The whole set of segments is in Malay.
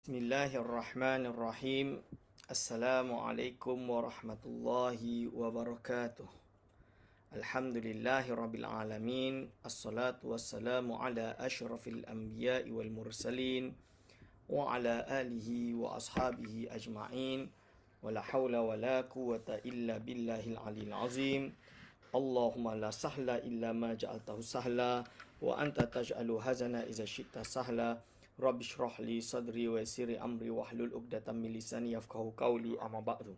Bismillahirrahmanirrahim. Assalamualaikum warahmatullahi wabarakatuh. Alhamdulillahi rabbil alamin. Assalatu wassalamu ala ashrafil anbiya'i wal mursalin wa ala alihi wa ashabihi ajma'in. Wa la hawla wa la quwata illa billahil aliyil azim. Allahumma la sahla illa ma ja'altahu sahla wa anta taj'alu hazana iza syi'ta sahla. Rabbi shrah li sadri wa yassir amri wahlul 'uqdatam min lisani yafqahu qawli, amma ba'du.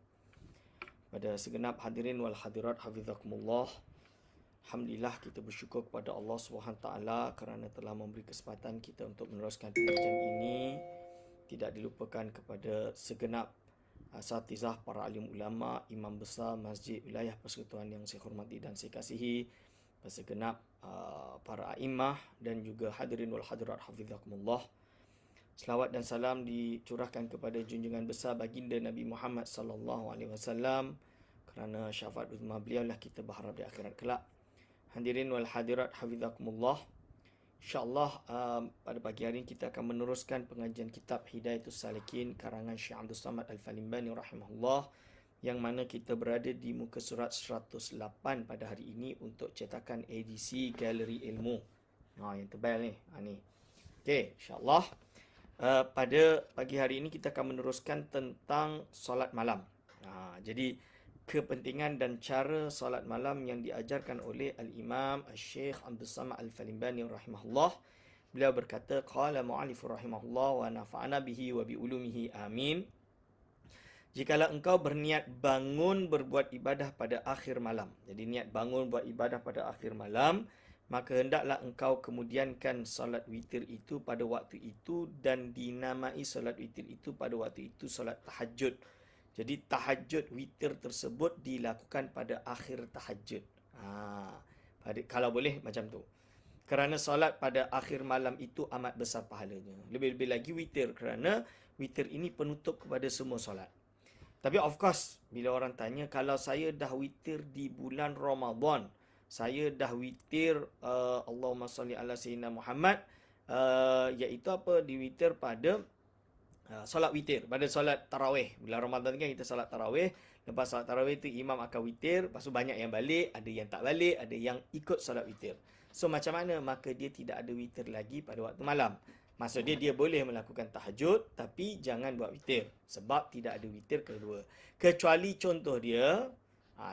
Pada segenap hadirin wal hadirat hafizakumullah, alhamdulillah kita bersyukur kepada Allah Subhanahu taala kerana telah memberi kesempatan kita untuk meneruskan pengajian ini. Tidak dilupakan kepada segenap asatizah, para alim ulama, imam besar Masjid Wilayah Persekutuan yang saya hormati dan saya kasihi, segenap para a'immah dan juga hadirin wal hadirat hafizakumullah. Selawat dan salam dicurahkan kepada junjungan besar baginda Nabi Muhammad sallallahu alaihi wasallam, kerana syafaat uzma beliau lah kita berharap di akhirat kelak. Hadirin wal hadirat hafizakumullah. InsyaAllah pada pagi hari ini kita akan meneruskan pengajian kitab Hidayatus Salikin karangan Syekh Abdul Samad Al-Falimbani rahimahullah, yang mana kita berada di muka surat 108 pada hari ini untuk cetakan edisi Galeri Ilmu. Yang tebal ni. Ni. Okey, insyaAllah. Pada pagi hari ini kita akan meneruskan tentang solat malam. Jadi kepentingan dan cara solat malam yang diajarkan oleh Al-Imam Al-Syekh Abdul Samad Al-Falimbani rahimahullah. Beliau berkata, qala mu'alif rahimahullah wa nafa'ana bihi wa bi ulumihi amin. Jikalau engkau berniat bangun berbuat ibadah pada akhir malam. Jadi niat bangun buat ibadah pada akhir malam, maka hendaklah engkau kemudiankan solat witir itu pada waktu itu, dan dinamai solat witir itu pada waktu itu solat tahajud. Jadi tahajud witir tersebut dilakukan pada akhir tahajud. Kalau boleh macam tu. Kerana solat pada akhir malam itu amat besar pahalanya. Lebih-lebih lagi witir, kerana witir ini penutup kepada semua solat. Tapi of course, bila orang tanya, kalau saya dah witir di bulan Ramadan, saya dah witir Allahumma salli ala sayyidina Muhammad, iaitu apa? Diwitir pada solat witir, pada solat tarawih. Bulan Ramadan kan kita solat tarawih. Lepas solat tarawih tu imam akan witir. Lepas tu banyak yang balik, ada yang tak balik, ada yang ikut solat witir. So macam mana? Maka dia tidak ada witir lagi pada waktu malam. Maksudnya dia boleh melakukan tahajud, tapi jangan buat witir. Sebab tidak ada witir kedua. Kecuali contoh dia,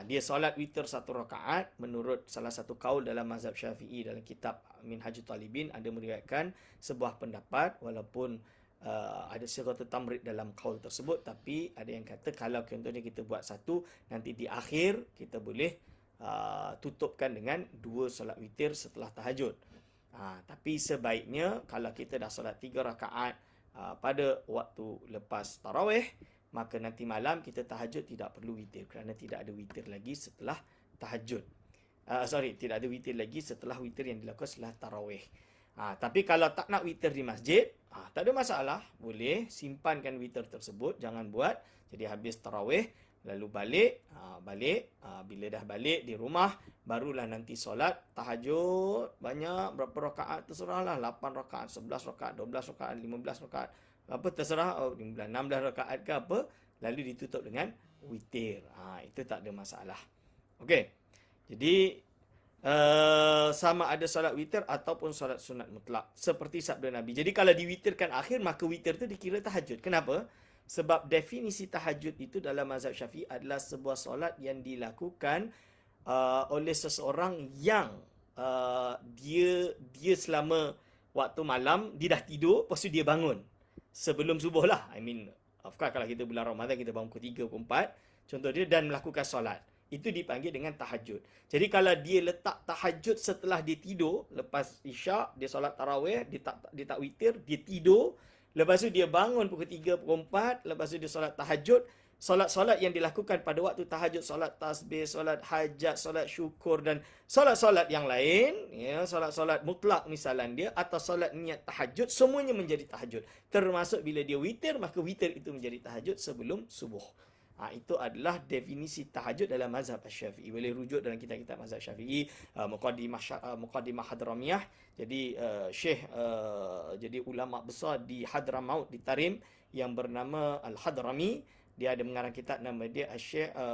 dia solat witir 1 rakaat. Menurut salah satu kaul dalam mazhab Syafi'i, dalam kitab Minhajul Talibin ada meriwayatkan sebuah pendapat, walaupun ada siratul tamrid dalam kaul tersebut, tapi ada yang kata kalau contohnya kita buat satu, nanti di akhir kita boleh tutupkan dengan 2 solat witir setelah tahajud. Tapi sebaiknya kalau kita dah solat 3 rakaat pada waktu lepas tarawih, maka nanti malam kita tahajud tidak perlu witir, kerana tidak ada witir lagi setelah tahajud. Tidak ada witir lagi setelah witir yang dilakukan setelah tarawih. Tapi kalau tak nak witir di masjid, tak ada masalah. Boleh simpankan witir tersebut, jangan buat. Jadi habis tarawih, lalu balik. Bila dah balik di rumah, barulah nanti solat tahajud. Banyak, berapa rakaat terserahlah. 8 rakaat, 11 rakaat, 12 rakaat, 15 rakaat. Apa terserah, 16 rakaat ke apa. Lalu ditutup dengan witir. Itu tak ada masalah. Okey. Jadi sama ada solat witir ataupun solat sunat mutlak, seperti sabda Nabi. Jadi kalau diwitirkan akhir, maka witir itu dikira tahajud. Kenapa? Sebab definisi tahajud itu dalam mazhab Syafi'i adalah sebuah solat yang dilakukan oleh seseorang yang dia selama waktu malam dia dah tidur, lepas tu dia bangun sebelum subuh lah. Of course kalau kita bulan Ramadan kita bangun pukul 3, pukul 4 contoh dia, dan melakukan solat, itu dipanggil dengan tahajud. Jadi kalau dia letak tahajud setelah dia tidur, lepas isyak dia solat tarawih, dia tak witir, dia tidur, lepas tu dia bangun pukul 3, pukul 4, lepas tu dia solat tahajud. Solat-solat yang dilakukan pada waktu tahajud, solat tasbih, solat hajat, solat syukur, dan solat-solat yang lain, solat-solat mutlak misalan dia, atau solat niat tahajud, semuanya menjadi tahajud. Termasuk bila dia witir, maka witir itu menjadi tahajud sebelum subuh. Itu adalah definisi tahajud dalam mazhab Syafi'i. Boleh rujuk dalam kitab-kitab mazhab Syafi'i, Muqaddimah Hadramiyah. Jadi Syekh jadi ulama besar di Hadramaut di Tarim, yang bernama Al-Hadrami. Dia ada mengarang kitab nama dia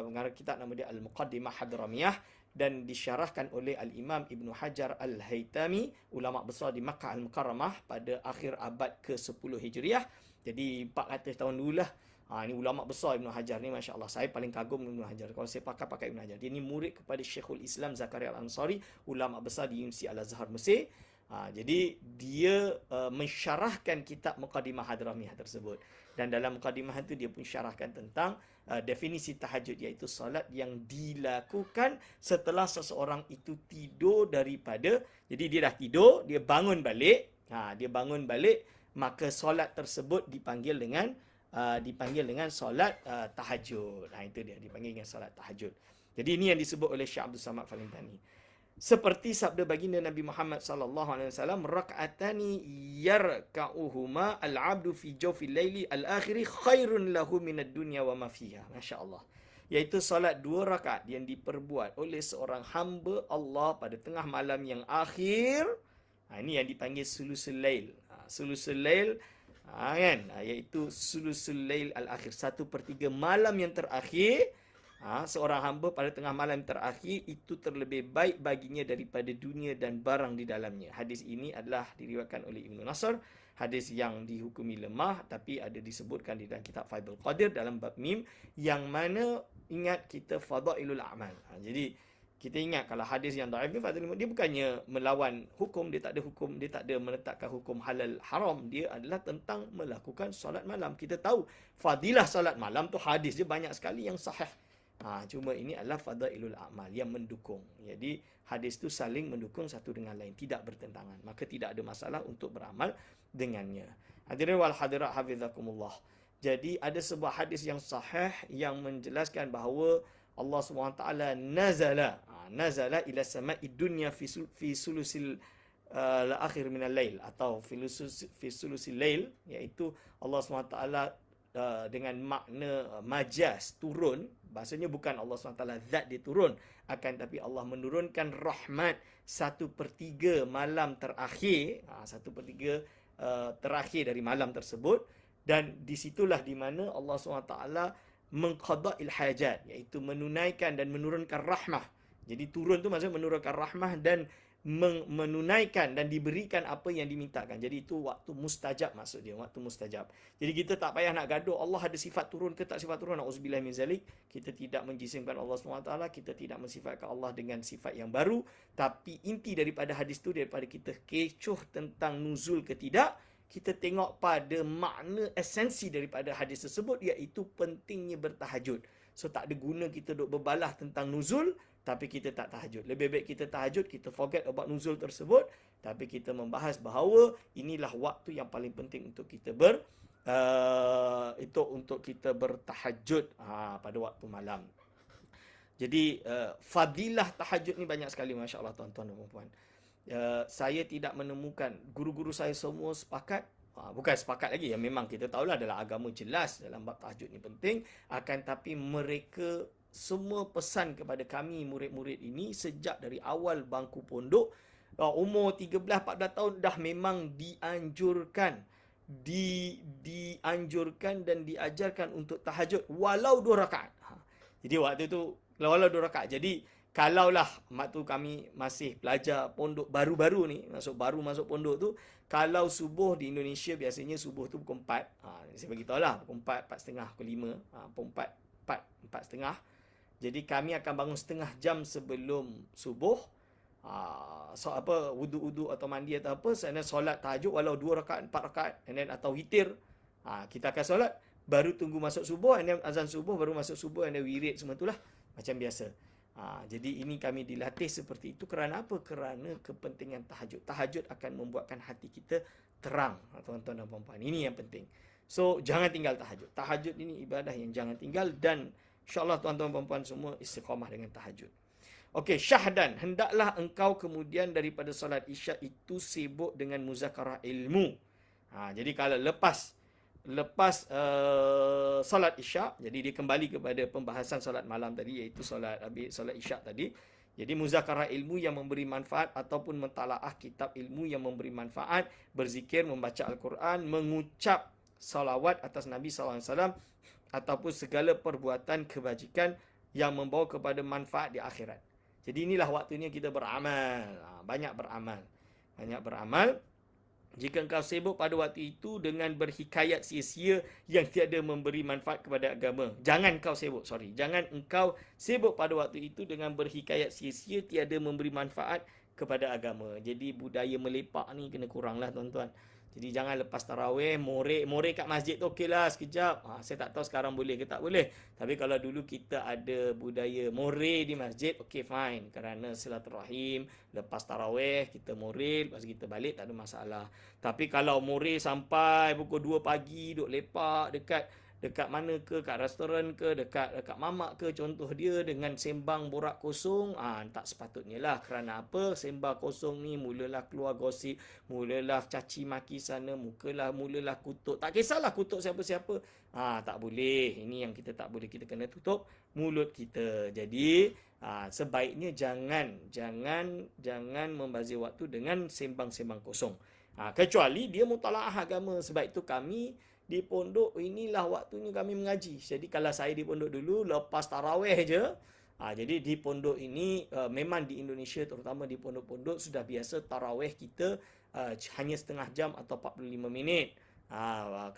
mengarang kitab nama dia Al-Muqaddimah Hadramiyah, dan disyarahkan oleh Al-Imam Ibn Hajar Al-Haytami, ulama besar di Makkah Al-Mukarramah pada akhir abad ke-10 Hijriah. Jadi 400 tahun dululah. Ini ulama besar Ibn Hajar ni, Masya Allah. Saya paling kagum Ibn Hajar. Kalau saya pakai Ibn Hajar. Dia ni murid kepada Syekhul Islam Zakaria Al-Ansari, ulama besar di Universiti Al-Azhar Mesir. Jadi dia mensyarahkan kitab Muqaddimah Hadramiyah tersebut. Dan dalam Muqaddimah itu dia pun syarahkan tentang definisi tahajud, iaitu solat yang dilakukan setelah seseorang itu tidur daripada, jadi dia dah tidur, dia bangun balik, maka solat tersebut dipanggil dengan solat tahajud. Itu dia, dipanggil dengan solat tahajud. Jadi ini yang disebut oleh Syekh Abdul Samad Falintani. Seperti sabda baginda Nabi Muhammad sallallahu alaihi wasallam, raka'atani yarka'uhuma al-'abdu fi jawfil laili al-akhiri khairun lahu minad dunya wa ma fiha. Masya-Allah. Iaitu solat 2 rakaat yang diperbuat oleh seorang hamba Allah pada tengah malam yang akhir. Ini yang dipanggil sulusul lail. Sulusul lail kan, iaitu sulusul lail al-akhir, 1/3 malam yang terakhir. Seorang hamba pada tengah malam terakhir itu terlebih baik baginya daripada dunia dan barang di dalamnya. Hadis ini adalah diriwayatkan oleh Ibnu Nasr. Hadis yang dihukumi lemah, tapi ada disebutkan di dalam kitab Faidul Qadir dalam bab mim, yang mana ingat kita fadailul a'mal. Jadi kita ingat kalau hadis yang dhaif ni, dia bukannya melawan hukum, dia tak ada hukum, dia tak ada menetapkan hukum halal haram, dia adalah tentang melakukan solat malam. Kita tahu fadilah solat malam tu hadis dia banyak sekali yang sahih. Cuma ini adalah fadailul a'mal yang mendukung. Jadi hadis itu saling mendukung satu dengan lain, tidak bertentangan. Maka tidak ada masalah untuk beramal dengannya. Hadirin wal hadirat hafizakumullah. Jadi ada sebuah hadis yang sahih yang menjelaskan bahawa Allah SWT nazala ila sama'i dunya fi sulusil akhir minal lail, atau fi sulusil lail, iaitu Allah SWT dengan makna majaz turun. Bahasanya bukan Allah SWT zat dia turun, akan tapi Allah menurunkan rahmat 1/3 malam terakhir, 1/3 terakhir dari malam tersebut. Dan disitulah di mana Allah SWT mengqada'il hajat, iaitu menunaikan dan menurunkan rahmah. Jadi turun tu maksudnya menurunkan rahmah dan menunaikan dan diberikan apa yang dimintakan. Jadi itu waktu mustajab, maksud dia, waktu mustajab. Jadi kita tak payah nak gaduh Allah ada sifat turun ke tak sifat turun. Na'udzubillah min zalik. Kita tidak menjisimkan Allah SWT, kita tidak mensifatkan Allah dengan sifat yang baru. Tapi inti daripada hadis tu, daripada kita kecoh tentang nuzul ke tidak, kita tengok pada makna esensi daripada hadis tersebut, iaitu pentingnya bertahajud. So tak ada guna kita duk berbalah tentang nuzul tapi kita tak tahajud. Lebih baik kita tahajud, kita forget about nuzul tersebut, tapi kita membahas bahawa inilah waktu yang paling penting untuk kita bertahajud pada waktu malam. Jadi fadilah tahajud ni banyak sekali, masya-Allah tuan-tuan dan puan-puan. Saya tidak menemukan, guru-guru saya semua sepakat, bukan sepakat lagi, yang memang kita tahulah dalam agama jelas dalam bab tahajud ni penting, akan tapi mereka semua pesan kepada kami murid-murid ini sejak dari awal bangku pondok, umur 13-14 tahun dah memang dianjurkan dan diajarkan untuk tahajud walau 2 rakaat. Jadi waktu tu walau 2 rakaat. Jadi kalaulah waktu kami masih pelajar pondok baru-baru ni, masuk pondok tu, kalau subuh di Indonesia biasanya subuh tu pukul 4. Saya bagi tahu lah, pukul 4, 4.30, pukul 5, pukul 4, 4.30. Jadi kami akan bangun setengah jam sebelum subuh. Wudu atau mandi atau apa, sana solat tahajud walau 2 rakaat, 4 rakaat, and then atau witir. Kita akan solat, baru tunggu masuk subuh, and then azan subuh, baru masuk subuh, and then wirid, semua itulah macam biasa. Jadi ini kami dilatih seperti itu. Kerana apa? Kerana kepentingan tahajud. Tahajud akan membuatkan hati kita terang, tuan-tuan dan puan-puan. Ini yang penting. So jangan tinggal tahajud. Tahajud ini ibadah yang jangan tinggal, dan insya-Allah tuan-tuan dan puan-puan semua istiqamah dengan tahajud. Okey, syahdan, hendaklah engkau kemudian daripada solat isyak itu sibuk dengan muzakarah ilmu. Jadi kalau lepas solat isyak, jadi dia kembali kepada pembahasan solat malam tadi, iaitu solat isyak tadi. Jadi muzakarah ilmu yang memberi manfaat ataupun mentalaah kitab ilmu yang memberi manfaat, berzikir, membaca Al-Quran, mengucap salawat atas Nabi SAW ataupun segala perbuatan kebajikan yang membawa kepada manfaat di akhirat. Jadi inilah waktunya kita beramal. Banyak beramal. Banyak beramal. Jika engkau sibuk pada waktu itu dengan berhikayat sia-sia yang tiada memberi manfaat kepada agama. Jangan engkau sibuk pada waktu itu dengan berhikayat sia-sia tiada memberi manfaat kepada agama. Jadi budaya melepak ni kena kuranglah tuan-tuan. Jadi jangan lepas tarawih, moreh kat masjid tu okeylah sekejap. Saya tak tahu sekarang boleh ke tak boleh. Tapi kalau dulu kita ada budaya moreh di masjid, okey fine. Kerana silaturahim, lepas tarawih kita moreh, lepas kita balik tak ada masalah. Tapi kalau moreh sampai pukul 2 pagi, duk lepak dekat mana ke, kat restoran ke, dekat mamak ke, contoh dia dengan sembang borak kosong, tak sepatutnya lah. Kerana apa? Sembang kosong ni mulalah keluar gosip, mulalah caci maki sana, mulalah kutuk. Tak kisahlah kutuk siapa-siapa. Tak boleh. Ini yang kita tak boleh. Kita kena tutup mulut kita. Jadi sebaiknya jangan membazir waktu dengan sembang-sembang kosong. Kecuali dia mutalaah agama. Sebab itu kami di pondok inilah waktunya kami mengaji. Jadi kalau saya di pondok dulu lepas tarawih je. Jadi di pondok ini memang di Indonesia terutama di pondok-pondok sudah biasa tarawih kita hanya setengah jam atau 45 minit.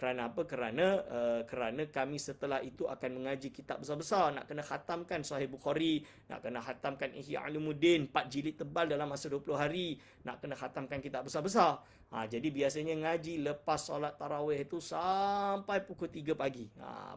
Kerana apa? Kerana kami setelah itu akan mengaji kitab besar-besar. Nak kena khatamkan Sahih Bukhari, nak kena khatamkan Ihya Ulumuddin 4 jilid tebal dalam masa 20 hari, nak kena khatamkan kitab besar-besar. Jadi biasanya ngaji lepas solat tarawih itu sampai pukul 3 pagi.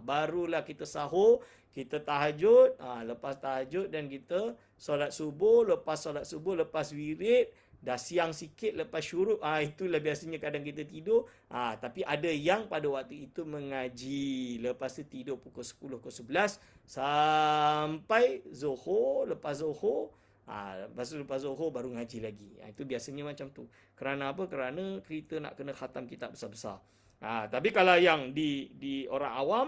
Barulah kita sahur, kita tahajud, lepas tahajud dan kita solat subuh, lepas wirid, dah siang sikit lepas syuruk, itulah biasanya kadang kita tidur. Tapi ada yang pada waktu itu mengaji, lepas tu tidur pukul 10, pukul 11 sampai zuhur, lepas zuhur baru ngaji lagi. Itu biasanya macam tu. Kerana apa? Kerana kita nak kena khatam kitab besar-besar. Tapi kalau yang di orang awam,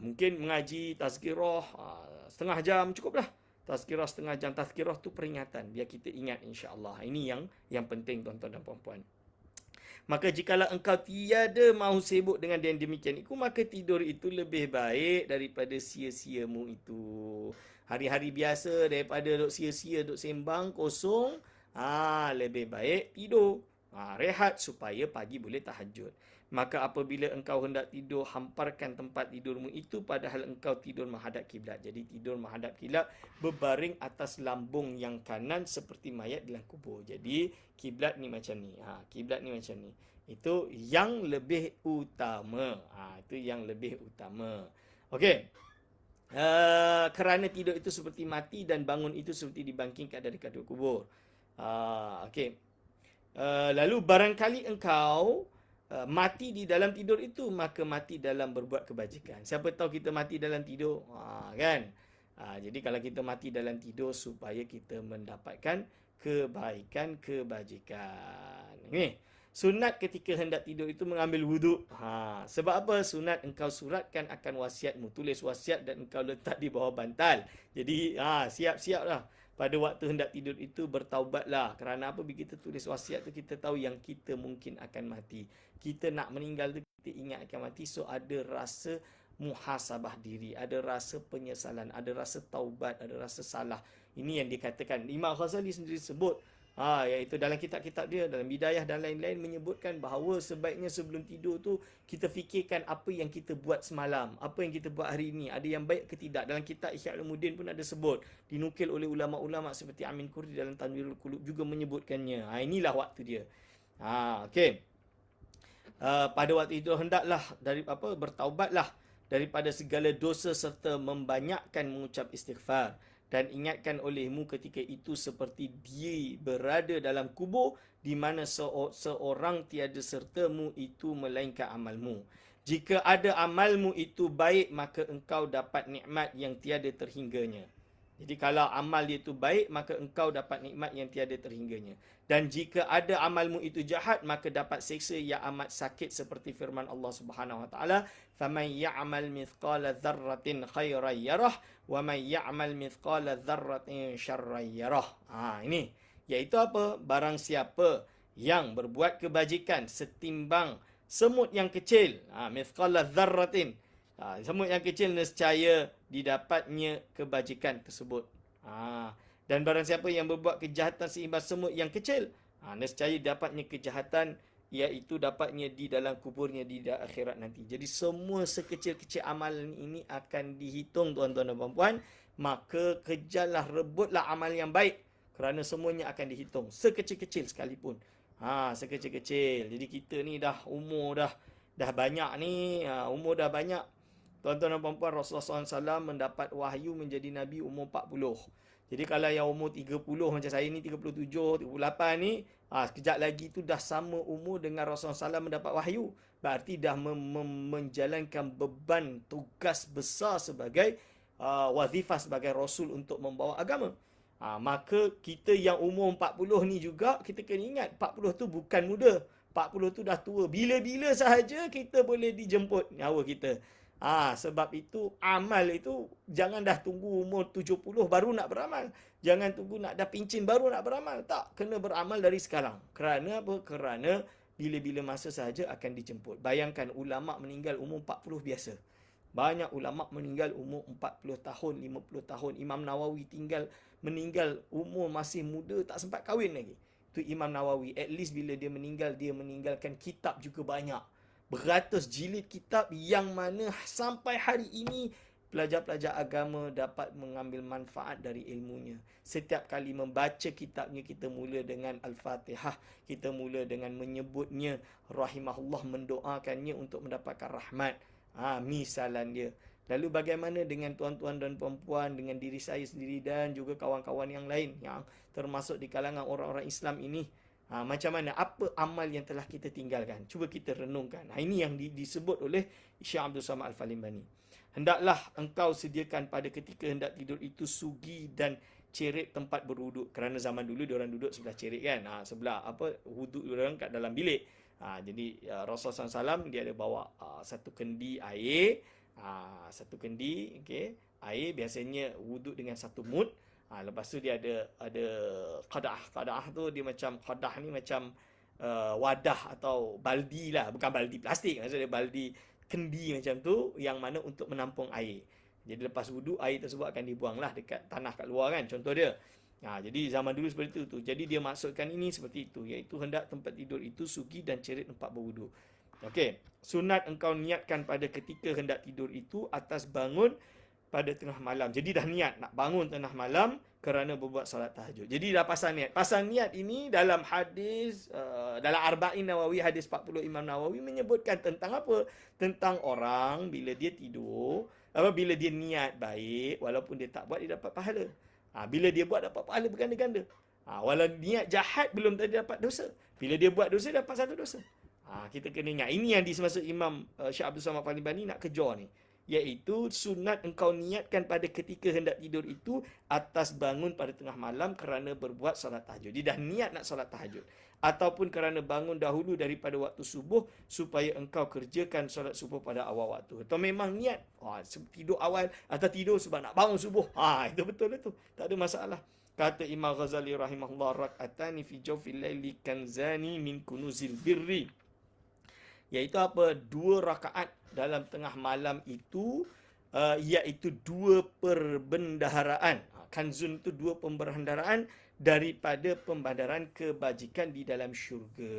mungkin mengaji tazkirah setengah jam cukuplah. Tazkirah setengah jam. Tazkirah tu peringatan. Biar kita ingat insya-Allah. Ini yang penting tuan-tuan dan puan-puan. Maka jikalau engkau tiada mahu sibuk dengan yang demikian itu, maka tidur itu lebih baik daripada sia-siamu itu. Hari-hari biasa daripada duk sia-sia, duk sembang kosong, lebih baik tidur. Rehat supaya pagi boleh tahajud. Maka apabila engkau hendak tidur, hamparkan tempat tidurmu itu padahal engkau tidur menghadap kiblat. Jadi tidur menghadap kiblat, berbaring atas lambung yang kanan seperti mayat dalam kubur. Jadi kiblat ni macam ni. Kiblat ni macam ni. Itu yang lebih utama. Itu yang lebih utama. Okey. Kerana tidur itu seperti mati dan bangun itu seperti dibangkitkan dari kedua kubur. Okey. Lalu barangkali engkau mati di dalam tidur itu, maka mati dalam berbuat kebajikan. Siapa tahu kita mati dalam tidur, kan? Jadi kalau kita mati dalam tidur supaya kita mendapatkan kebaikan, kebajikan. Ini sunat ketika hendak tidur itu mengambil wuduk. Sebab apa? Sunat engkau suratkan akan wasiatmu. Tulis wasiat dan engkau letak di bawah bantal. Jadi siap-siaplah. Pada waktu hendak tidur itu bertaubatlah. Kerana apa? Bila kita tulis wasiat tu, kita tahu yang kita mungkin akan mati. Kita nak meninggal tu, kita ingat akan mati. So ada rasa muhasabah diri, ada rasa penyesalan, ada rasa taubat, ada rasa salah. Ini yang dikatakan. Imam Ghazali sendiri sebut, iaitu dalam kitab-kitab dia, dalam Bidayah dan lain-lain, menyebutkan bahawa sebaiknya sebelum tidur tu kita fikirkan apa yang kita buat semalam, apa yang kita buat hari ini, ada yang baik ke tidak. Dalam kitab Ihya Ulumuddin pun ada sebut, dinukil oleh ulama-ulama seperti Amin Kurdi dalam Tanwirul Qulub juga menyebutkannya. Inilah waktu dia. Okey. Pada waktu itu hendaklah bertaubatlah daripada segala dosa serta membanyakkan mengucap istighfar. Dan ingatkan olehmu ketika itu seperti dia berada dalam kubur di mana seorang tiada sertamu itu melainkan amalmu. Jika ada amalmu itu baik, maka engkau dapat nikmat yang tiada terhingganya. Jadi kalau amal dia itu baik, maka engkau dapat nikmat yang tiada terhingganya. Dan jika ada amalmu itu jahat, maka dapat siksa yang amat sakit seperti firman Allah Subhanahu Wa Taala, "Faman ya'mal mithqala dzarratin khairan yarah, wa man ya'mal mithqala dzarratin syarran yarah." Ini iaitu apa? Barang siapa yang berbuat kebajikan setimbang semut yang kecil, mithqala dzarratin. Semut yang kecil nescaya didapatnya kebajikan tersebut. Dan barang siapa yang berbuat kejahatan seimbas semut yang kecil, nescaya dapatnya kejahatan, iaitu dapatnya di dalam kuburnya di akhirat nanti. Jadi semua sekecil-kecil amalan ini akan dihitung, tuan-tuan dan puan-puan. Maka kejarlah, rebutlah amal yang baik, kerana semuanya akan dihitung, sekecil-kecil sekalipun. Sekecil-kecil. Jadi kita ni dah umur dah banyak ni, umur dah banyak. Tuan-tuan dan puan-puan, Rasulullah SAW mendapat wahyu menjadi Nabi umur 40. Jadi kalau yang umur 30 macam saya ni, 37, 38 ni, sekejap lagi tu dah sama umur dengan Rasulullah SAW mendapat wahyu. Berarti dah menjalankan beban tugas besar sebagai wazifah sebagai Rasul untuk membawa agama. Maka kita yang umur 40 ni juga, kita kena ingat 40 tu bukan muda. 40 tu dah tua. Bila-bila sahaja kita boleh dijemput nyawa kita. Sebab itu amal itu jangan dah tunggu umur 70 baru nak beramal. Jangan tunggu nak dah pincin baru nak beramal. Tak, kena beramal dari sekarang. Kerana apa? Kerana bila-bila masa sahaja akan dijemput. Bayangkan ulama meninggal umur 40 biasa. Banyak ulama meninggal umur 40 tahun, 50 tahun. Imam Nawawi meninggal umur masih muda, tak sempat kahwin lagi. Tu Imam Nawawi. At least bila dia meninggal, dia meninggalkan kitab juga banyak. Beratus jilid kitab yang mana sampai hari ini pelajar-pelajar agama dapat mengambil manfaat dari ilmunya. Setiap kali membaca kitabnya, kita mula dengan Al-Fatihah. Kita mula dengan menyebutnya rahimahullah, mendoakannya untuk mendapatkan rahmat. Misalan dia. Lalu bagaimana dengan tuan-tuan dan puan-puan, dengan diri saya sendiri dan juga kawan-kawan yang lain yang termasuk di kalangan orang-orang Islam ini? Macam mana? Apa amal yang telah kita tinggalkan? Cuba kita renungkan. Ini yang disebut oleh Syekh Abdul Samad Al-Falimbani. Hendaklah engkau sediakan pada ketika hendak tidur itu sugi dan cerit tempat berwuduk. Kerana zaman dulu diorang duduk sebelah cerit kan. Sebelah wuduk diorang kat dalam bilik. Jadi Rasulullah SAW dia ada bawa satu kendi air. Satu kendi, air, biasanya wuduk dengan satu mud. Lepas tu dia ada qadah. Qadah tu dia macam, qadah ni macam wadah atau baldi lah. Bukan baldi plastik. Maksudnya baldi kendi macam tu, yang mana untuk menampung air. Jadi lepas wuduk, air tersebut akan dibuang lah dekat tanah kat luar kan. Contoh dia. Jadi zaman dulu seperti itu. Jadi dia maksudkan ini seperti itu. Iaitu hendak tempat tidur itu sugi dan cerit tempat berwuduk. Okey. Sunat engkau niatkan pada ketika hendak tidur itu atas bangun pada tengah malam. Jadi dah niat nak bangun tengah malam kerana berbuat salat tahajud. Jadi dah pasal niat. Pasal niat ini dalam hadis, dalam Arba'in Nawawi, hadis 40 Imam Nawawi menyebutkan tentang apa? Tentang orang bila dia tidur, bila dia niat baik, walaupun dia tak buat, dia dapat pahala. Bila dia buat, dapat pahala berganda-ganda. Walau niat jahat, belum tadi dapat dosa. Bila dia buat dosa, dapat satu dosa. Kita kena ingat. Ini yang dimaksud Imam Syekh Abdul Samad Al-Falimbani nak kejar ni. Iaitu sunat engkau niatkan pada ketika hendak tidur itu atas bangun pada tengah malam kerana berbuat salat tahajud. Dia dah niat nak salat tahajud. Ataupun kerana bangun dahulu daripada waktu subuh supaya engkau kerjakan salat subuh pada awal waktu. Atau memang niat tidur awal atau tidur sebab nak bangun subuh. Itu betul itu. Tak ada masalah. Kata Imam Ghazali rahimahullah, rak'atani fi jawfil laili kanzani min kunuzil birri. Iaitu apa? 2 rakaat dalam tengah malam itu, iaitu 2 perbendaharaan. Kanzun itu 2 pembendaharaan daripada pembandaran kebajikan di dalam syurga.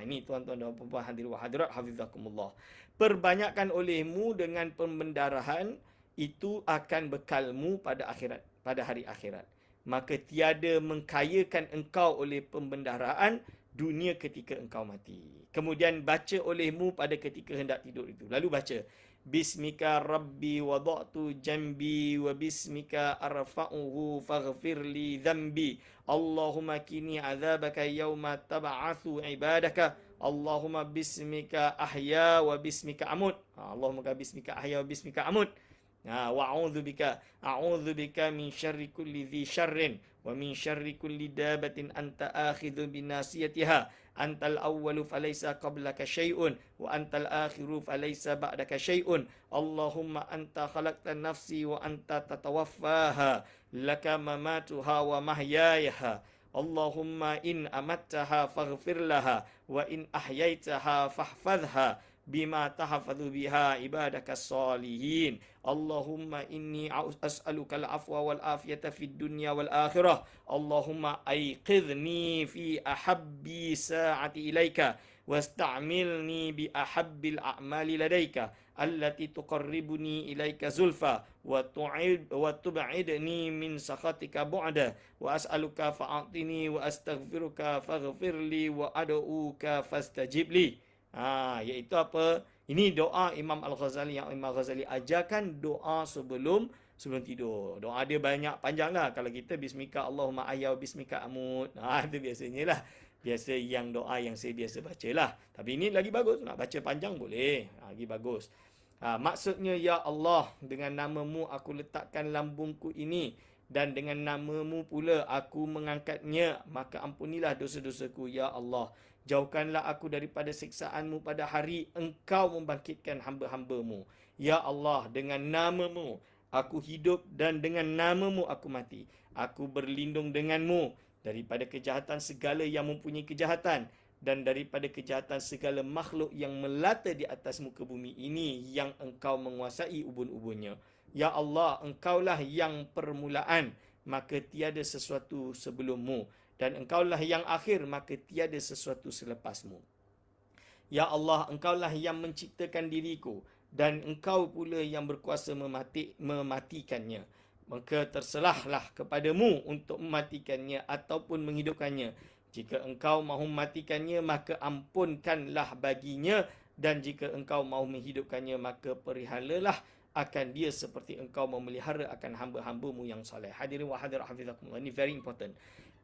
Ini tuan-tuan dan puan-puan hadirin wa hadirat hafizakumullah. Perbanyakkan olehmu dengan pembendarahan itu akan bekalmu pada akhirat, pada hari akhirat. Maka tiada mengkayakan engkau oleh pembendaraan dunia ketika engkau mati. Kemudian baca olehmu pada ketika hendak tidur itu. Lalu baca, Bismika Rabbi wada'tu jambi wa bismika arfa'uhu faghfirli dhanbi. Allahumma kini azabaka yawma tab'athu ibadaka. Allahumma bismika ahya wa bismika amut. Allahumma bismika ahya wa bismika amut. Wa a'udzu bika min syarri kulli dhi syarrin wa min syarri kulli dabatin anta akhidhu binasiyatiha. Antal awwalu falaysa qablaka syai'un wa antal akhiru falaysa ba'daka syai'un. Allahumma anta khalaqtan nafsi wa anta tatawaffaha laka mamatuha wa mahyayaha. Allahumma in amattaha faghfir laha wa in ahyaitaha fahfadhha bima tahfadhu biha ibadakas salihin. Allahumma inni as'aluka al-afwa wal afiyata fid dunya wal akhirah. Allahumma aiqidhni fi ahabbi sa'ati ilaika wasta'milni bi ahabbil a'mali ladaika allati tuqarribuni ilaika zulfa wa tub'idni min sakhatika bu'da wa as'aluka fa'atini wa astaghfiruka faghfirli wa ad'uka fastajib li. Iaitu apa? Ini doa Imam Al-Ghazali yang Imam Ghazali ajarkan doa sebelum tidur. Doa dia banyak panjang lah. Kalau kita bismika Allahumma ahya wa bismika amut. Itu biasanya lah. Biasa yang doa yang saya biasa baca lah. Tapi ini lagi bagus. Nak baca panjang boleh. Lagi bagus. Maksudnya, ya Allah, dengan namamu aku letakkan lambungku ini. Dan dengan namamu pula aku mengangkatnya. Maka ampunilah dosa-dosaku, ya Allah. Jauhkanlah aku daripada siksaanmu pada hari engkau membangkitkan hamba-hambamu. Ya Allah, dengan namamu aku hidup dan dengan namamu aku mati. Aku berlindung denganmu daripada kejahatan segala yang mempunyai kejahatan dan daripada kejahatan segala makhluk yang melata di atas muka bumi ini yang engkau menguasai ubun-ubunnya. Ya Allah, engkaulah yang permulaan, maka tiada sesuatu sebelummu. Dan engkaulah yang akhir, maka tiada sesuatu selepasmu. Ya Allah, engkaulah yang menciptakan diriku dan engkau pula yang berkuasa mematikannya. Maka terserahlah kepadamu untuk mematikannya ataupun menghidupkannya. Jika engkau mahu mematikannya, maka ampunkanlah baginya. Dan jika engkau mahu menghidupkannya, maka perihalalah akan dia seperti engkau memelihara akan hamba-hambamu yang soleh. Hadirin wa hadirat hafizakumullah. Ini very important.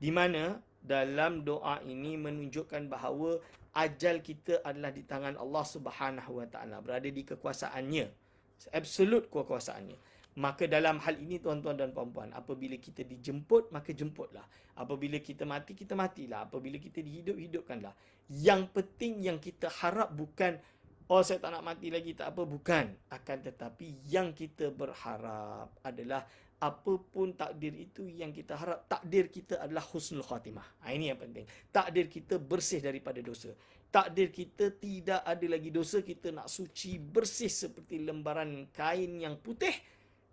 Di mana dalam doa ini menunjukkan bahawa ajal kita adalah di tangan Allah Subhanahu Wa Taala, berada di kekuasaannya, absolute kekuasaannya. Maka dalam hal ini tuan-tuan dan puan-puan, apabila kita dijemput, maka jemputlah. Apabila kita mati, kita matilah. Apabila kita dihidup-hidupkanlah. Yang penting yang kita harap bukan, oh saya tak nak mati lagi, tak apa, bukan. Akan tetapi yang kita berharap adalah apapun takdir itu yang kita harap, takdir kita adalah husnul khatimah. Ini yang penting. Takdir kita bersih daripada dosa. Takdir kita tidak ada lagi dosa, kita nak suci, bersih seperti lembaran kain yang putih,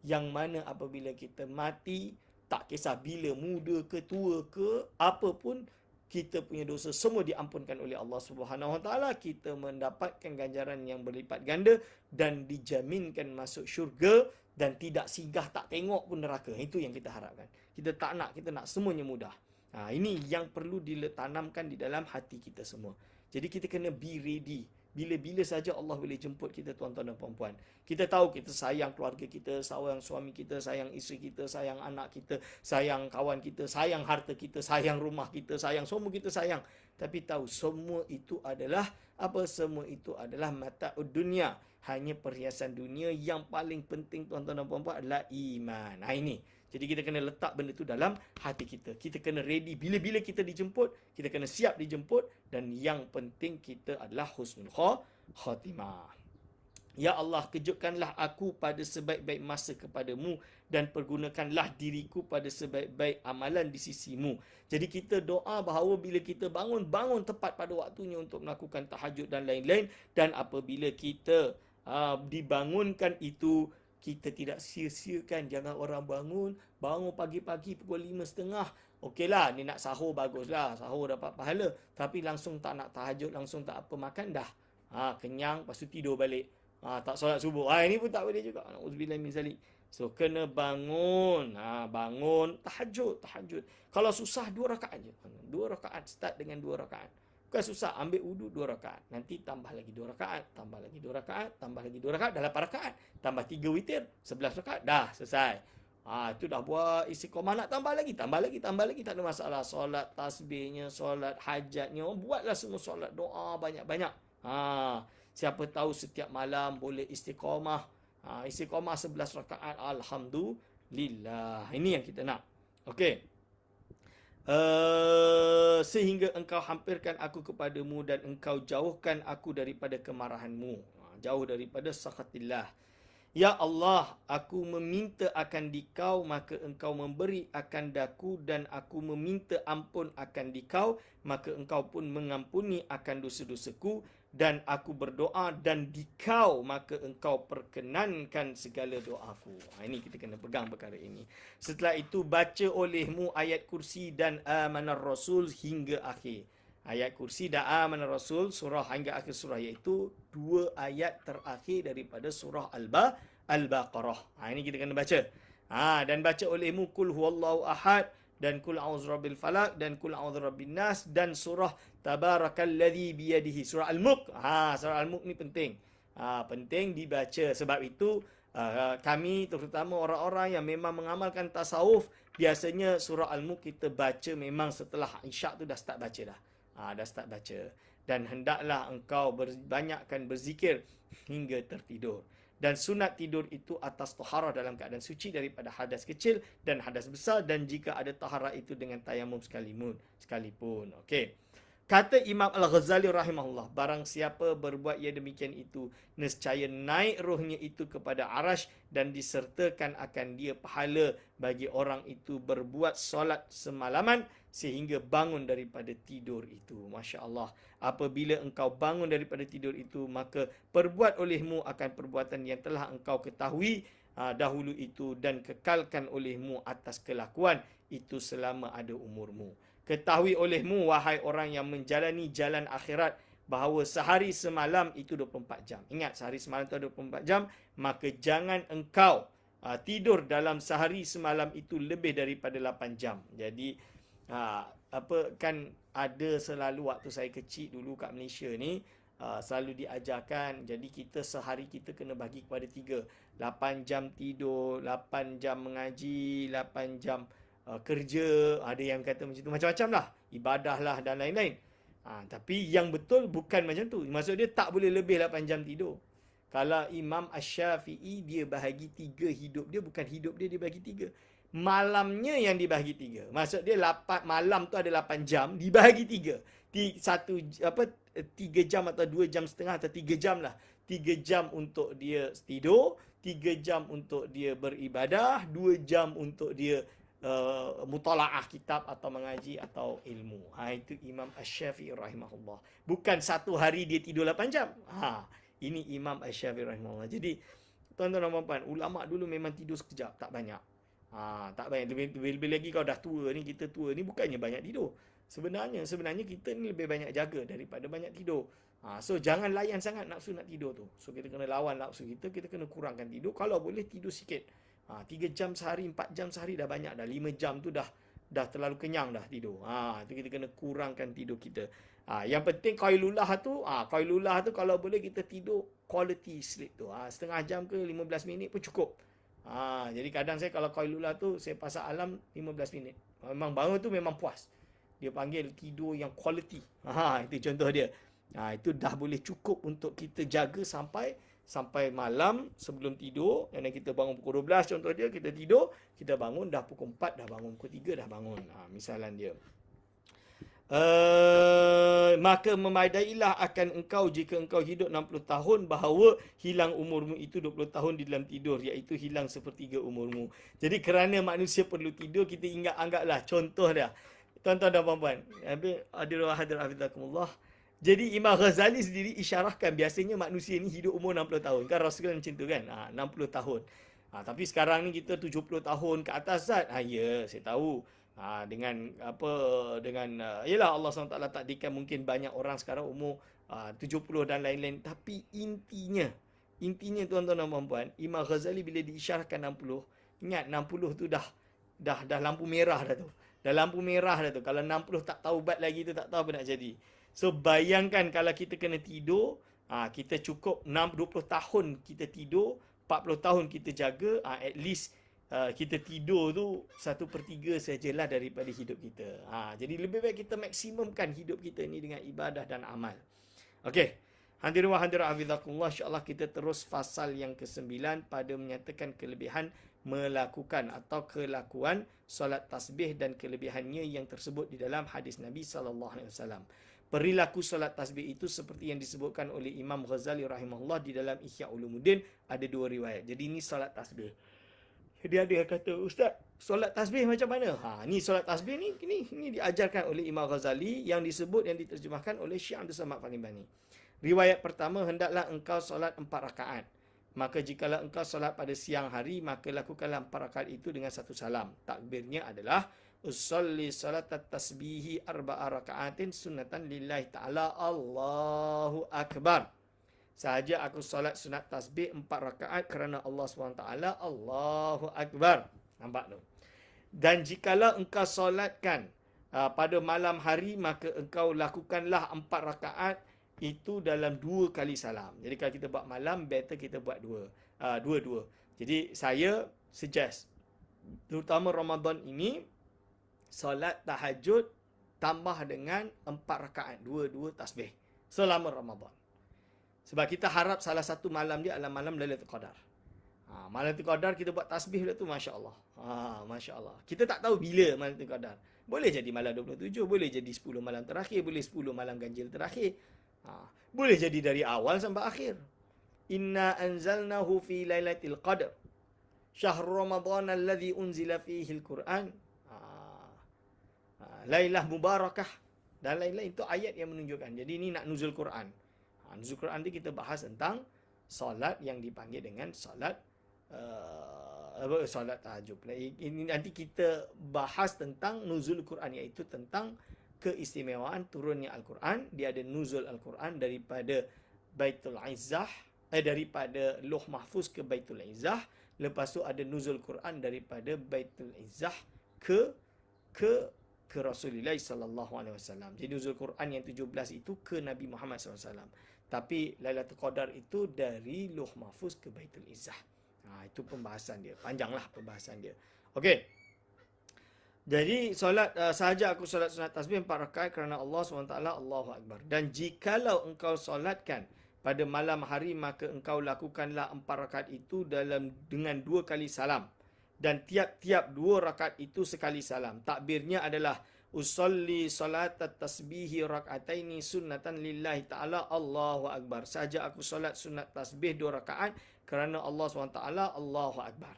yang mana apabila kita mati, tak kisah bila muda ke tua ke apapun, kita punya dosa semua diampunkan oleh Allah Subhanahu Wa Taala. Kita mendapatkan ganjaran yang berlipat ganda dan dijaminkan masuk syurga dan tidak singgah, tak tengok pun neraka. Itu yang kita harapkan. Kita tak nak, kita nak semuanya mudah. Ini yang perlu ditanamkan di dalam hati kita semua. Jadi kita kena be ready. Bila-bila saja Allah boleh jemput kita, tuan-tuan dan puan-puan. Kita tahu kita sayang keluarga kita, sayang suami kita, sayang isteri kita, sayang anak kita, sayang kawan kita, sayang harta kita, sayang rumah kita, sayang semua kita sayang. Tapi tahu semua itu adalah apa? Semua itu adalah mata'ud dunia. Hanya perhiasan dunia. Yang paling penting tuan-tuan dan puan-puan adalah iman. Ini. Jadi kita kena letak benda itu dalam hati kita. Kita kena ready. Bila-bila kita dijemput, kita kena siap dijemput. Dan yang penting kita adalah husnul khatimah. Ya Allah, kejutkanlah aku pada sebaik-baik masa kepadamu dan pergunakanlah diriku pada sebaik-baik amalan di sisimu. Jadi kita doa bahawa bila kita bangun tepat pada waktunya untuk melakukan tahajud dan lain-lain. Dan apabila kita dibangunkan itu, kita tidak sia-siakan. Jangan orang bangun pagi-pagi pukul 5.30. Okeylah, ni nak sahur baguslah. Sahur dapat pahala. Tapi langsung tak nak tahajud, langsung tak apa makan dah. Kenyang, lepas tu tidur balik. Tak solat subuh. Ini pun tak boleh juga. Na'udzubillah min zalik. So, kena bangun. Bangun, tahajud. Kalau susah, 2 rakaat je. 2 rakaat, start dengan 2 rakaat. Bukan susah, ambil wudu 2 rakaat. Nanti tambah lagi 2 rakaat. Tambah lagi 2 rakaat. Tambah lagi 2 rakaat. Dah 8 rakaat. Tambah 3 witir. 11 rakaat. Dah, selesai. Itu dah buat istiqomah. Nak tambah lagi. Tak ada masalah. Solat tasbihnya, solat hajatnya. Buatlah semua solat. Doa banyak-banyak. Siapa tahu setiap malam boleh istiqomah. Istiqomah 11 rakaat. Alhamdulillah. Ini yang kita nak. Okey. Sehingga engkau hampirkan aku kepadamu dan engkau jauhkan aku daripada kemarahanmu. Jauh daripada sakhatillah. Ya Allah, aku meminta akan Dikau, maka Engkau memberi akan daku, dan aku meminta ampun akan Dikau, maka Engkau pun mengampuni akan dosa-dosaku, dan aku berdoa dan Dikau, maka Engkau perkenankan segala doaku. Ini kita kena pegang perkara ini. Setelah itu, baca olehmu ayat kursi dan amanar rasul hingga akhir. Ayat kursi dan amanar rasul, surah hingga akhir surah, iaitu 2 ayat terakhir daripada surah Al-Baqarah. Ini kita kena baca. Dan baca olehmu kul huwallahu ahad, dan kul a'udzu falak, dan kul a'udzu nas, dan surah tabarakalladzi biyadihi, surah Al-Mulk. Surah Al-Mulk ni penting. Penting dibaca. Sebab itu kami, terutama orang-orang yang memang mengamalkan tasawuf, biasanya surah Al-Mulk kita baca memang setelah isyak tu dah start baca dah. Dah start baca. Dan hendaklah engkau banyakkan berzikir hingga tertidur. Dan sunat tidur itu atas taharah dalam keadaan suci daripada hadas kecil dan hadas besar, dan jika ada taharah itu dengan tayamum sekalipun. Okey. Kata Imam Al-Ghazali rahimahullah, barang siapa berbuat ia demikian itu, nescaya naik rohnya itu kepada arash, dan disertakan akan dia pahala bagi orang itu berbuat solat semalaman sehingga bangun daripada tidur itu. Masya Allah. Apabila engkau bangun daripada tidur itu, maka perbuat olehmu akan perbuatan yang telah engkau ketahui dahulu itu, dan kekalkan olehmu atas kelakuan itu selama ada umurmu. Ketahui olehmu, wahai orang yang menjalani jalan akhirat, bahawa sehari semalam itu 24 jam. Ingat, sehari semalam itu 24 jam. Maka jangan engkau tidur dalam sehari semalam itu lebih daripada 8 jam. Jadi, kan ada selalu waktu saya kecil dulu kat Malaysia ni, selalu diajarkan, jadi kita sehari kita kena bagi kepada 3. 8 jam tidur, 8 jam mengaji, 8 jam kerja, ada yang kata macam tu, macam-macam lah, ibadah lah dan lain-lain. Tapi yang betul bukan macam tu. Maksud dia tak boleh lebih 8 jam tidur. Kalau Imam Asy-Syafi'i, dia bahagi 3 hidup dia, bukan hidup dia bagi 3. Malamnya yang dibahagi 3. Maksud dia malam tu ada 8 jam, dibahagi 3. 3 jam atau 2 jam setengah atau 3 jam lah. 3 jam untuk dia tidur, 3 jam untuk dia beribadah, 2 jam untuk dia mutalaah kitab atau mengaji atau ilmu. Itu Imam Asy-Syafi'i rahimahullah. Bukan satu hari dia tidur 8 jam. Ini Imam Asy-Syafi'i rahimahullah. Jadi tuan-tuan dan puan-puan, ulama dulu memang tidur sekejap, tak banyak. Tak banyak. Lebih lagi kau dah tua ni, kita tua ni bukannya banyak tidur. Sebenarnya kita ni lebih banyak jaga daripada banyak tidur. So jangan layan sangat nafsu nak tidur tu. So kita kena lawan nafsu kita kena kurangkan tidur. Kalau boleh tidur sikit. 3 jam sehari, 4 jam sehari dah banyak dah. 5 jam tu dah terlalu kenyang dah tidur. Tu kita kena kurangkan tidur kita. Yang penting qailullah tu kalau boleh kita tidur quality sleep tu. Setengah jam ke 15 minit pun cukup. Jadi kadang saya kalau qailullah tu saya pasang alam 15 minit. Memang bangun tu memang puas. Dia panggil tidur yang quality. Itu contoh dia. Itu dah boleh cukup untuk kita jaga sampai malam sebelum tidur. Dan kita bangun pukul 12 contoh dia, kita tidur, kita bangun dah pukul 4, dah bangun pukul 3, dah bangun. Misalan dia. Maka memadailah akan engkau jika engkau hidup 60 tahun, bahawa hilang umurmu itu 20 tahun di dalam tidur, iaitu hilang sepertiga umurmu. Jadi kerana manusia perlu tidur, kita anggaplah contoh dia. Tuan-tuan dan puan-puan, hadirin hafizakumullah. Jadi Imam Ghazali sendiri isyarahkan biasanya manusia ni hidup umur 60 tahun. Kan Rasulullah macam tu kan? 60 tahun. Tapi sekarang ni kita 70 tahun ke atas, Zat. Ya, saya tahu. Yalah Allah SWT takdirkan mungkin banyak orang sekarang umur 70 dan lain-lain. Tapi intinya tuan-tuan dan puan-puan, Imam Ghazali bila diisyarahkan 60, ingat 60 tu dah lampu merah dah tu. Dah lampu merah dah tu. Kalau 60 tak taubat lagi tu, tak tahu apa nak jadi. So bayangkan kalau kita kena tidur, kita cukup 20 tahun kita tidur, 40 tahun kita jaga, at least kita tidur tu 1/3 sajalah daripada hidup kita. Jadi lebih baik kita maksimumkan hidup kita ni dengan ibadah dan amal. Okey. Hadirin wa hadirat hafizakumullah, insya-Allah kita terus fasal yang ke-9 pada menyatakan kelebihan melakukan atau kelakuan solat tasbih dan kelebihannya yang tersebut di dalam hadis Nabi sallallahu alaihi wasallam. perilaku solat tasbih itu seperti yang disebutkan oleh Imam Ghazali rahimahullah di dalam Ihya Ulumuddin, ada 2 riwayat. Jadi ini solat tasbih. Dia ada yang kata, "Ustaz, solat tasbih macam mana?" Ni solat tasbih ni diajarkan oleh Imam Ghazali yang disebut, yang diterjemahkan oleh Syekh Abdul Samad Al-Bani. Riwayat pertama, hendaklah engkau solat 4 rakaat. Maka jikalau engkau solat pada siang hari, maka lakukanlah 4 rakaat itu dengan 1 salam. Takbirnya adalah usolli salat tasbihi 4 rakaatin sunnatan lillahi ta'ala Allahu Akbar. Sahaja aku solat sunat tasbih 4 rakaat kerana Allah SWT. Allahu Akbar. Nampak tu? Dan jikalau engkau solatkan pada malam hari, maka engkau lakukanlah 4 rakaat itu dalam 2 kali salam. Jadi kalau kita buat malam, better kita buat dua-dua. Jadi saya suggest, terutama Ramadan ini, solat tahajud tambah dengan 4 rakaat, 2 tasbih selama Ramadan. Sebab kita harap salah satu malam dia adalah malam Lailatul Qadar. Malam Lailatul Qadar kita buat tasbih tu, Masya Allah. Masya Allah. Kita tak tahu bila malam Lailatul Qadar. Boleh jadi malam 27, boleh jadi 10 malam terakhir, boleh 10 malam ganjil terakhir. Boleh jadi dari awal sampai akhir. Inna anzalnahu fi Lailatul Qadar. Syahrul Ramadan alladhi unzila fihi al-Quran. Lailah mubarakah. Dan lain-lain, itu ayat yang menunjukkan. Jadi ini nak nuzul Quran. Nuzul Quran ni kita bahas tentang solat yang dipanggil dengan solat solat tahajud. Ini nanti kita bahas tentang nuzul Quran, iaitu tentang keistimewaan turunnya Al-Quran. Dia ada nuzul Al-Quran daripada Baitul Izzah, daripada Loh Mahfuz ke Baitul Izzah. Lepas tu ada nuzul Quran daripada Baitul Izzah ke Rasulullah sallallahu alaihi wasallam. Jadi nuzul Quran yang 17 itu ke Nabi Muhammad sallallahu alaihi wasallam. Tapi Lailatul Qadar itu dari Loh Mahfuz ke Baitul Izzah. Itu pembahasan dia. Panjanglah pembahasan dia. Okey. Jadi solat sahaja aku solat sunat tasbih 4 rakaat kerana Allah SWT, Allahu Akbar. Dan jikalau engkau solatkan pada malam hari, maka engkau lakukanlah 4 rakaat itu dengan 2 kali salam. Dan tiap-tiap 2 rakaat itu sekali salam. Takbirnya adalah usolli salat tasbihi rak'ataini sunnatan lillahi ta'ala Allahu Akbar. Saja aku solat sunat tasbih 2 rakaat kerana Allah SWT, Allahu Akbar.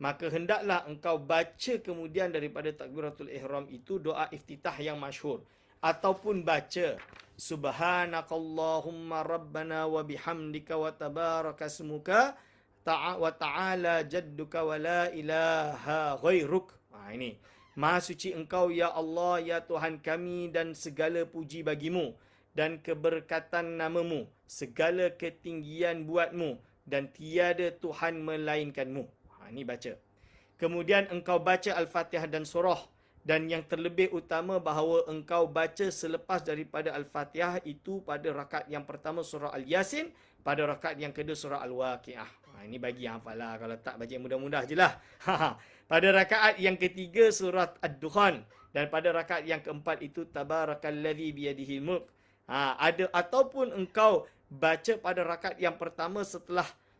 Maka hendaklah engkau baca kemudian daripada takbiratul ihram itu doa iftitah yang masyhur, ataupun baca subhanakallahumma rabbana wa bihamdika wa tabarakasmuka wa ta'ala jadduka wa la ilaha ghairuk. Ini Maha suci engkau ya Allah, ya Tuhan kami, dan segala puji bagimu, dan keberkatan namamu, segala ketinggian buatmu, dan tiada Tuhan melainkanmu. Ini baca. Kemudian engkau baca Al-Fatihah dan surah. Dan yang terlebih utama bahawa engkau baca selepas daripada Al-Fatihah itu pada rakaat yang pertama surah Al-Yasin, pada rakaat yang kedua surah Al-Waqiah. Ini bagi yang hafal lah. Kalau tak, baca yang mudah-mudah je lah. Pada rakaat yang ketiga surat Ad-Dukhan. Dan pada rakaat yang keempat itu Tabarakalladzi biyadihil mulk. Ataupun engkau baca pada rakaat yang pertama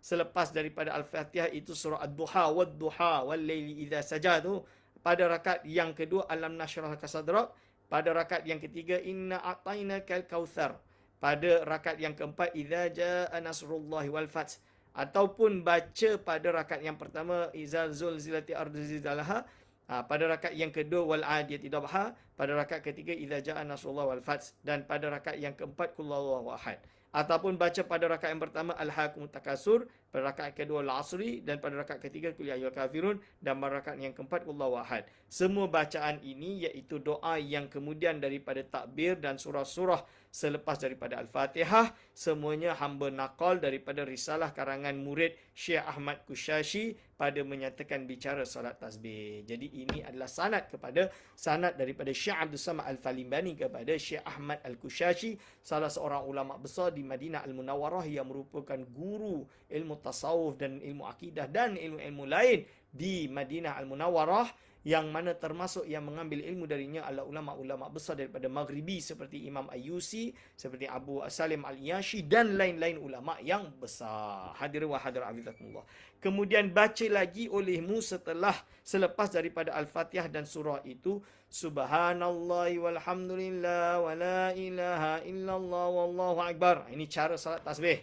selepas daripada Al-Fatihah itu surah Ad-Duha wad-duha wal-laili idza saja tu. Pada rakaat yang kedua Alam nashrah laka sadrak. Pada rakaat yang ketiga Inna a'tainakal kautsar. Pada rakaat yang keempat idza jaa nasrullahi wal fath. Ataupun baca pada rakaat yang pertama Iza zulzilati ardu zilzalaha. Pada rakaat yang kedua wal adiyati dabha. Pada rakaat ketiga idza jaa nasrullah wal fath. Dan pada rakaat yang keempat qul huwallahu ahad. Ataupun baca pada rakaat yang pertama Al-Hakumut Takasur, pada rakaat kedua Al-Asri, dan pada rakaat ketiga Qul ya ayyuhal kafirun, dan pada rakaat yang keempat Qul huwallahu ahad. Semua bacaan ini iaitu doa yang kemudian daripada takbir dan surah-surah selepas daripada Al-Fatihah, semuanya hamba naqal daripada risalah karangan murid Syekh Ahmad Kushashi pada menyatakan bicara solat tasbih. Jadi ini adalah sanad daripada Syekh Abdul Samad Al-Bani kepada Syekh Ahmad Al-Kushashi, salah seorang ulama besar di Madinah Al-Munawwarah yang merupakan guru ilmu tasawuf dan ilmu akidah dan ilmu-ilmu lain di Madinah Al-Munawwarah, yang mana termasuk yang mengambil ilmu darinya adalah ulama-ulama besar daripada Maghribi seperti Imam Ayyusi, seperti Abu Salim Al-Yashi dan lain-lain ulama yang besar. Hadirin wa hadirat azizakumullah. Kemudian baca lagi olehmu selepas daripada Al-Fatihah dan surah itu, Subhanallah walhamdulillah wa la ilaha illallah wallahu akbar. Ini cara salat tasbih.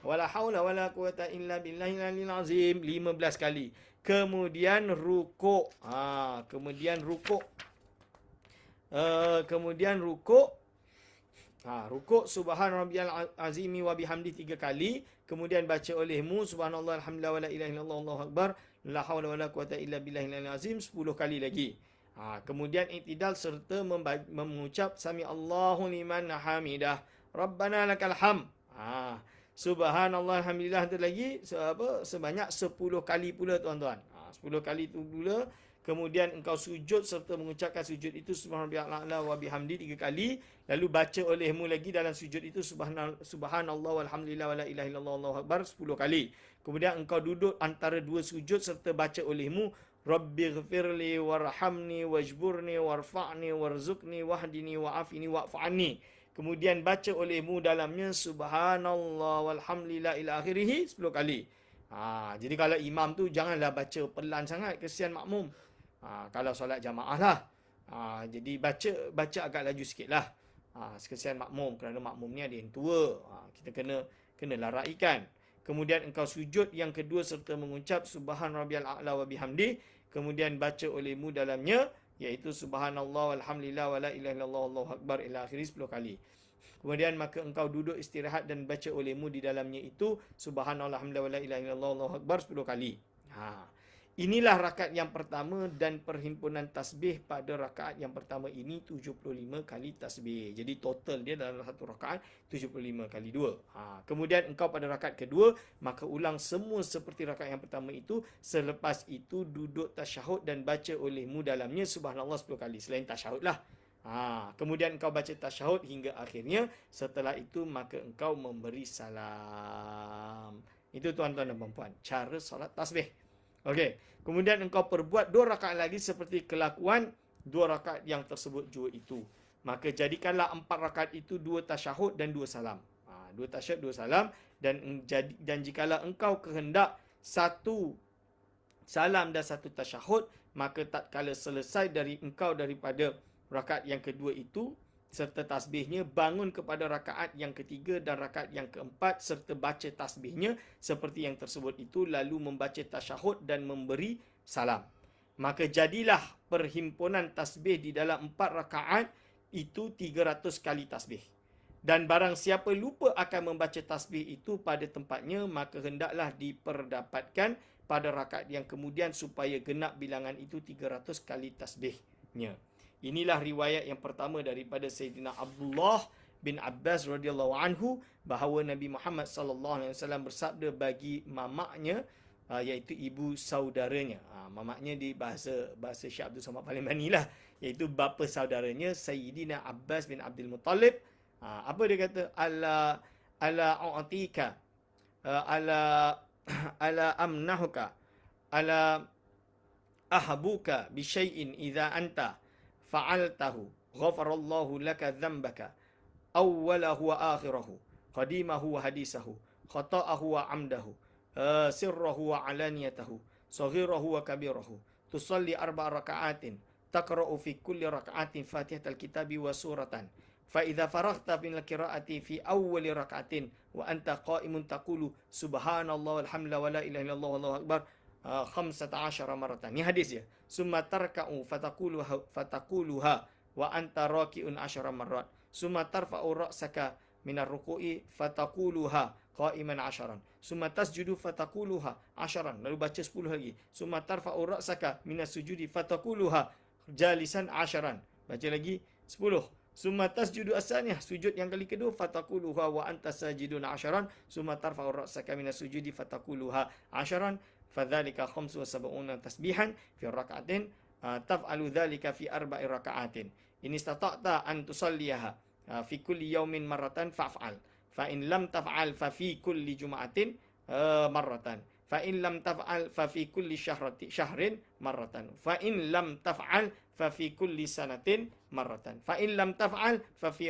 Wala haula wala quwata illa billahil aliyil azim 15 kali. Kemudian rukuk. Kemudian rukuk. Rukuk subhan rabbiyal azimi wa bihamdi 3 kali. Kemudian baca olehmu subhanallah alhamdulillah wala ilaha illallah wallahu akbar la haula wala quwata illa billahil aliyil azim 10 kali lagi. Kemudian i'tidal serta mengucap sami Allahu liman hamidah rabbana lakal hamd. Subhanallah alhamdulillah tu lagi sebanyak 10 kali pula tuan-tuan. 10 kali tu pula. Kemudian engkau sujud serta mengucapkan sujud itu subhanallah wa bihamdi 3 kali. Lalu baca olehmu lagi dalam sujud itu subhanallah walhamdulillah wala ilaha illallah wallahu akbar 10 kali. Kemudian engkau duduk antara dua sujud serta baca olehmu rabbighfirli warhamni wajburni warfa'ni warzuqni wahdini wa'afini wa'fa'ani. Kemudian baca olehmu dalamnya subhanallah walhamdulillah ila akhirih 10 kali. Jadi kalau imam tu janganlah baca pelan sangat, kesian makmum. Kalau solat jamaah lah. Jadi baca agak laju sikit lah. Kesian makmum kerana makmum ni ada yang tua. Kita kena laraikan. Kemudian engkau sujud yang kedua serta mengucap subhan rabbiyal a'la wa bihamdi. Kemudian baca olehmu dalamnya iaitu subhanallah walhamdulillah wala ilaha illallah wallahu akbar ila akhirih 10 kali. Kemudian maka engkau duduk istirahat dan baca olehmu di dalamnya itu subhanallah alhamdulillah wala ilaha illallah wallahu akbar 10 kali. Inilah rakaat yang pertama dan perhimpunan tasbih pada rakaat yang pertama ini 75 kali tasbih. Jadi total dia dalam satu rakaat 75 kali 2. Kemudian engkau pada rakaat kedua maka ulang semua seperti rakaat yang pertama itu. Selepas itu duduk tasyahud dan baca olehmu dalamnya subhanallah 10 kali. Selain tasyahud lah. Kemudian engkau baca tasyahud hingga akhirnya. Setelah itu maka engkau memberi salam. Itu tuan-tuan dan puan-puan, cara solat tasbih. Okey, kemudian engkau perbuat 2 rakaat lagi seperti kelakuan 2 rakaat yang tersebut jua itu. Maka jadikanlah 4 rakaat itu 2 tasyahud dan 2 salam. 2 tasyahud, 2 salam. Dan jikalau engkau kehendak 1 salam dan 1 tasyahud, maka tatkala selesai daripada rakaat yang kedua itu serta tasbihnya, bangun kepada rakaat yang ketiga dan rakaat yang keempat serta baca tasbihnya seperti yang tersebut itu, lalu membaca tasyahud dan memberi salam. Maka jadilah perhimpunan tasbih di dalam 4 rakaat itu 300 kali tasbih. Dan barang siapa lupa akan membaca tasbih itu pada tempatnya, maka hendaklah diperdapatkan pada rakaat yang kemudian supaya genap bilangan itu 300 kali tasbihnya. Inilah riwayat yang pertama daripada Sayyidina Abdullah bin Abbas radhiyallahu anhu bahawa Nabi Muhammad sallallahu alaihi wasallam bersabda bagi mamaknya, iaitu ibu saudaranya. Mamaknya di bahasa Syekh Abdul Samad Palembani lah, iaitu bapa saudaranya Sayyidina Abbas bin Abdul Muttalib. Apa dia kata? Ala a'tika ala amnahuka ala ahbuka bi syai'in idza anta fa'altahu ghafarallahu laka dhanbaka awwalahu wa akhirahu qadimahu wa hadisahu khata'ahu wa amdahu sirrahu wa alaniyatahu saghirahu wa kabirahu tusalli 4 raka'atin taqra'u fi kulli raka'atin fatihatal kitabi wa suratan fa idza faraghta min al-qira'ati fi awwali raka'atin wa anta qa'imun taqulu subhanallah walhamdulillah wa la ilaha illallah wallahu akbar 15 maratan. Ini hadis ya. Summa tarka'u fataquluha wa anta raki'un 10 marat. Summa tarfa'u ra'saka minar ruku'i fataquluha qa'iman 10. Summa tasjudu fataquluha 10. Lalu baca 10 lagi. Summa tarfa'u ra'saka minas sujudi fataquluha jalisan 10. Baca lagi 10. Summa tasjudu as-saniyah, sujud yang kali kedua fataquluha wa anta sajidun 10. Summa tarfa'u ra'saka minas sujudi fataquluha 10. Fadzalika 75 tasbihan fi raka'atin taf'alu dzalika fi 4 raka'atin. In istata'ta an tusalliha fi kulli yawmin marratan fa'f'al. Fa in lam taf'al fa fi kulli jum'atin marratan. Fa in lam taf'al fa fi kulli syahrin marratan. Fa in lam taf'al fa fi kulli sanatin marratan. Fa in lam taf'al fa fi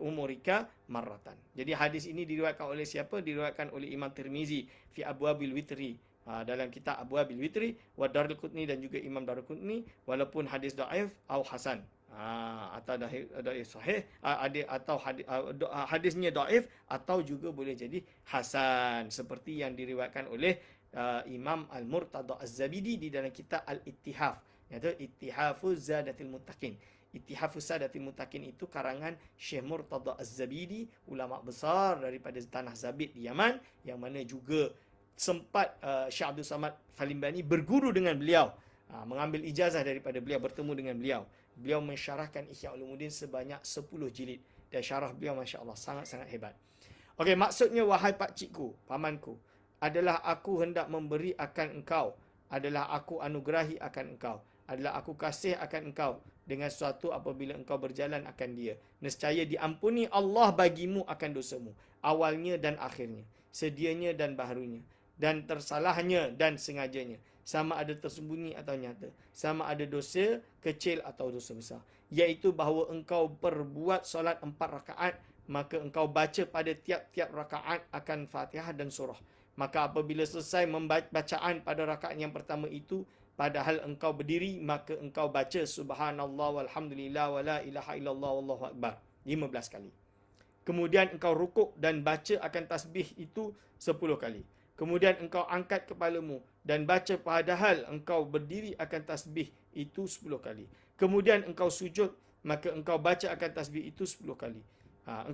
umurika marratan. Jadi hadis ini diriwayatkan oleh siapa? Diriwayatkan oleh Imam Tirmizi fi Abwabil Witri. Dalam kitab Abwabil Witri wa Daraqutni dan juga Imam Daraqutni, walaupun hadis dhaif atau hasan. Atau dhaif sahih, atau hadisnya dhaif atau juga boleh jadi hasan, seperti yang diriwayatkan oleh Imam Al-Murtada Az-Zabidi di dalam kitab Al-Ittihaf, iaitu Ittihafuz Zadatil Muttaqin. Ittihafuz Zadatil Muttaqin itu karangan Syekh Murtada Az-Zabidi, ulama besar daripada tanah Zabid di Yaman, yang mana juga sempat Syekh Abdul Samad Falimbani berguru dengan beliau, mengambil ijazah daripada beliau, bertemu dengan beliau. Beliau mensyarahkan Ihya Ulumuddin sebanyak 10 jilid, dan syarah beliau masya-Allah sangat-sangat hebat. Okey, maksudnya, wahai pak cikgu, pamanku, adalah aku hendak memberi akan engkau, adalah aku anugerahi akan engkau, adalah aku kasih akan engkau dengan sesuatu apabila engkau berjalan akan dia. Nescaya diampuni Allah bagimu akan dosamu, awalnya dan akhirnya, sedianya dan baharunya, dan tersalahnya dan sengajanya, sama ada tersembunyi atau nyata, sama ada dosa kecil atau dosa besar. Iaitu bahawa engkau perbuat solat 4 rakaat, maka engkau baca pada tiap-tiap rakaat akan Fatihah dan surah. Maka apabila selesai bacaan pada rakaat yang pertama itu, padahal engkau berdiri, maka engkau baca subhanallah walhamdulillah wala ilaha illallah wallahu akbar 15 kali. Kemudian engkau rukuk dan baca akan tasbih itu 10 kali. Kemudian engkau angkat kepalamu dan baca padahal engkau berdiri akan tasbih itu 10 kali. Kemudian engkau sujud, maka engkau baca akan tasbih itu 10 kali.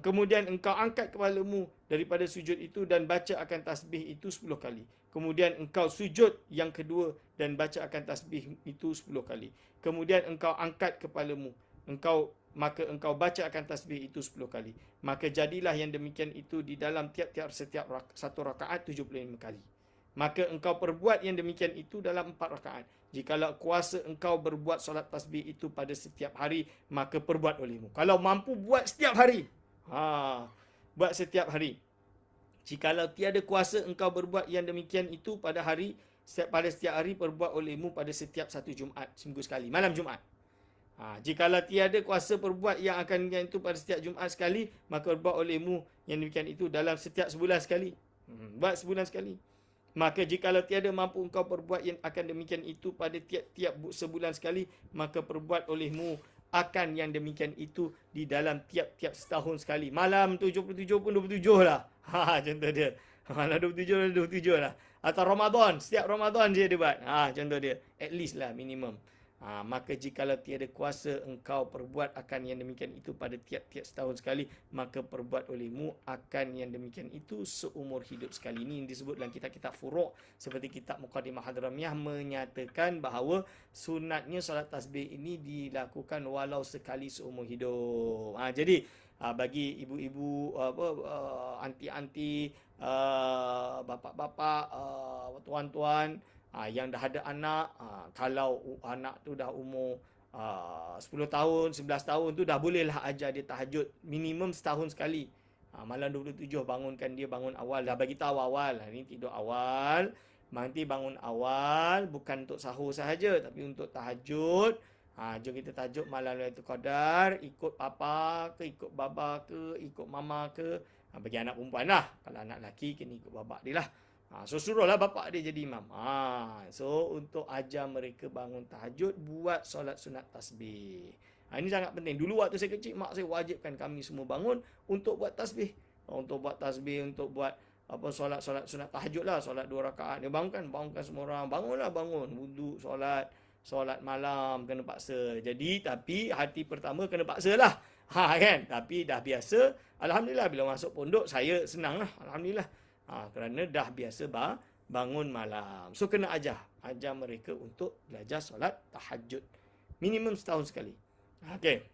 Kemudian engkau angkat kepalamu daripada sujud itu dan baca akan tasbih itu 10 kali. Kemudian engkau sujud yang kedua dan baca akan tasbih itu 10 kali. Kemudian engkau angkat kepalamu, maka engkau baca akan tasbih itu 10 kali. Maka jadilah yang demikian itu di dalam setiap satu rakaat 75 kali. Maka engkau perbuat yang demikian itu dalam 4 rakaat. Jikalau kuasa engkau berbuat solat tasbih itu pada setiap hari, maka perbuat olehmu. Kalau mampu buat setiap hari, buat setiap hari. Jikalau tiada kuasa engkau berbuat yang demikian itu pada setiap hari, perbuat olehmu pada setiap satu Jumaat, seminggu sekali, malam Jumaat. Jikalau tiada kuasa perbuat yang akan demikian itu pada setiap Jumaat sekali, maka perbuat olehmu yang demikian itu dalam setiap sebulan sekali. Buat sebulan sekali. Maka jikalau tiada mampu engkau perbuat yang akan demikian itu pada tiap-tiap sebulan sekali, maka perbuat olehmu akan yang demikian itu di dalam tiap-tiap setahun sekali. Malam 77 pun 27 lah. Contoh dia. Malam 27 lah. Atau Ramadan, setiap Ramadan dia buat. Contoh dia. At least lah minimum. Maka jikalau tiada kuasa engkau perbuat akan yang demikian itu pada tiap-tiap setahun sekali, maka perbuat olehmu akan yang demikian itu seumur hidup sekali. Ini yang disebut dalam kitab-kitab furu', seperti kitab Muqaddimah Hadramiyah menyatakan bahawa sunatnya solat tasbih ini dilakukan walau sekali seumur hidup. Jadi bagi ibu-ibu, anti-anti, bapa-bapa, tuan-tuan yang dah ada anak, kalau anak tu dah umur 10 tahun, 11 tahun tu dah bolehlah ajar dia tahajud minimum setahun sekali. Malam 27 bangunkan dia, bangun awal. Dah bagi tahu awal, ni tidur awal, nanti bangun awal bukan untuk sahur sahaja tapi untuk tahajud. Jom kita tahajud malam Lailatul Qadar, ikut papa ke, ikut baba ke, ikut mama ke. Bagi anak perempuan lah. Kalau anak lelaki kena ikut bapa dia lah. So suruhlah bapak dia jadi imam. So untuk ajar mereka bangun tahajud, buat solat sunat tasbih. Ini sangat penting. Dulu waktu saya kecil, mak saya wajibkan kami semua bangun untuk buat tasbih. Untuk buat tasbih, untuk buat solat sunat tahajud lah, solat 2 rakaat. Dia bangun semua orang. Bangun. Wuduk, solat malam kena paksa. Tapi hati pertama kena paksa lah. Kan? Tapi dah biasa. Alhamdulillah bila masuk pondok saya senang lah. Alhamdulillah. Kerana dah biasa bangun malam. So kena ajar mereka untuk belajar solat tahajud minimum setahun sekali. Okey.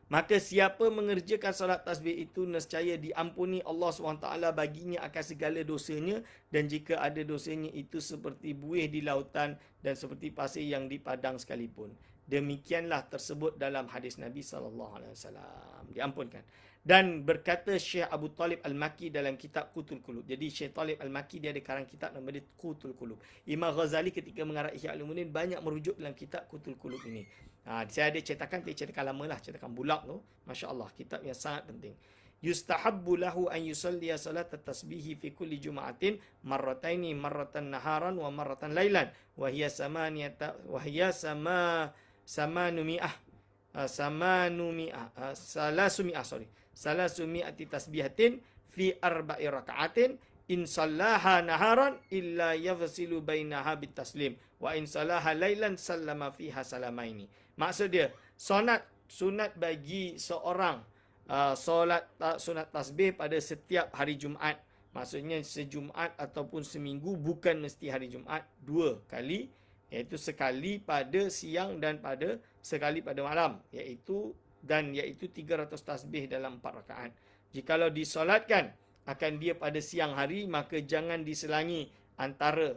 Maka siapa mengerjakan solat tasbih itu, nescaya diampuni Allah SWT baginya akan segala dosanya, dan jika ada dosanya itu seperti buih di lautan dan seperti pasir yang di padang sekalipun. Demikianlah tersebut dalam hadis Nabi SAW. Diampunkan. Dan berkata Syekh Abu Talib Al-Maki dalam kitab Qutul Qulub. Jadi Syekh Talib Al-Maki dia ada karang kitab nama dia Qutul Qulub. Imam Ghazali ketika mengarang Ihya Ulumuddin banyak merujuk dalam kitab Qutul Qulub ini. Saya ada cetakan, cetakan lama lah, cetakan bulak tu. Masya Allah, kitab yang sangat penting. Yustahabbu lahu an yusalliya salat at-tasbihi fi kulli jum'atin marrataini marratan naharan wa marratan lailan wa hiya salasumi'ati tasbihatin fi arba'i raka'atin in sallaha naharan illa yafsilu bainaha bitaslim wa in sallaha lailan sallama fiha salamaini. Maksud dia, sunat bagi seorang sunat tasbih pada setiap hari Jumaat. Maksudnya sejumaat ataupun seminggu, bukan mesti hari Jumaat, 2 kali, iaitu sekali pada siang dan sekali pada malam, iaitu 300 tasbih dalam 4 rakaat. Jikalau disolatkan akan dia pada siang hari, maka jangan diselangi antara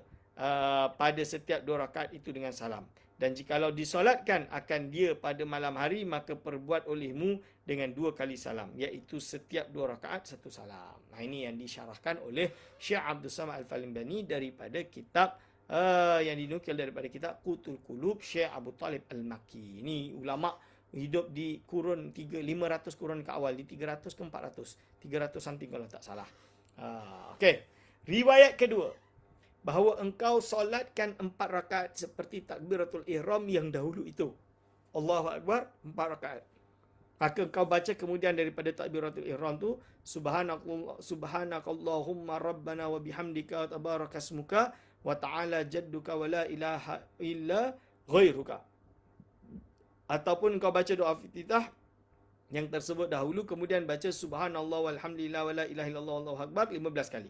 pada setiap 2 rakaat itu dengan salam. Dan jikalau disolatkan akan dia pada malam hari, maka perbuat olehmu dengan 2 kali salam, iaitu setiap 2 rakaat 1 salam. Ini yang disyarahkan oleh Syekh Abdul Samad Al-Falimbani daripada kitab yang dinukil daripada kitab Qutul Qulub Syekh Abu Talib Al-Maki. Ini ulama hidup di kurun 500 kurun ke awal, di 300 ke 400, 300 something kalau tak salah. Okey. Riwayat kedua, bahawa engkau solatkan 4 rakaat seperti takbiratul ihram yang dahulu itu. Allahu Akbar, 4 rakaat. Maka engkau baca kemudian daripada takbiratul ihram tu, subhanakallahumma rabbana wa bihamdika wa tabarakasmuka wa ta'ala jadduka wa la ilaha illa ghairuka. Ataupun engkau baca doa iftitah yang tersebut dahulu, kemudian baca subhanallah walhamdulillah wa la ilaha illallah wallahu akbar 15 kali.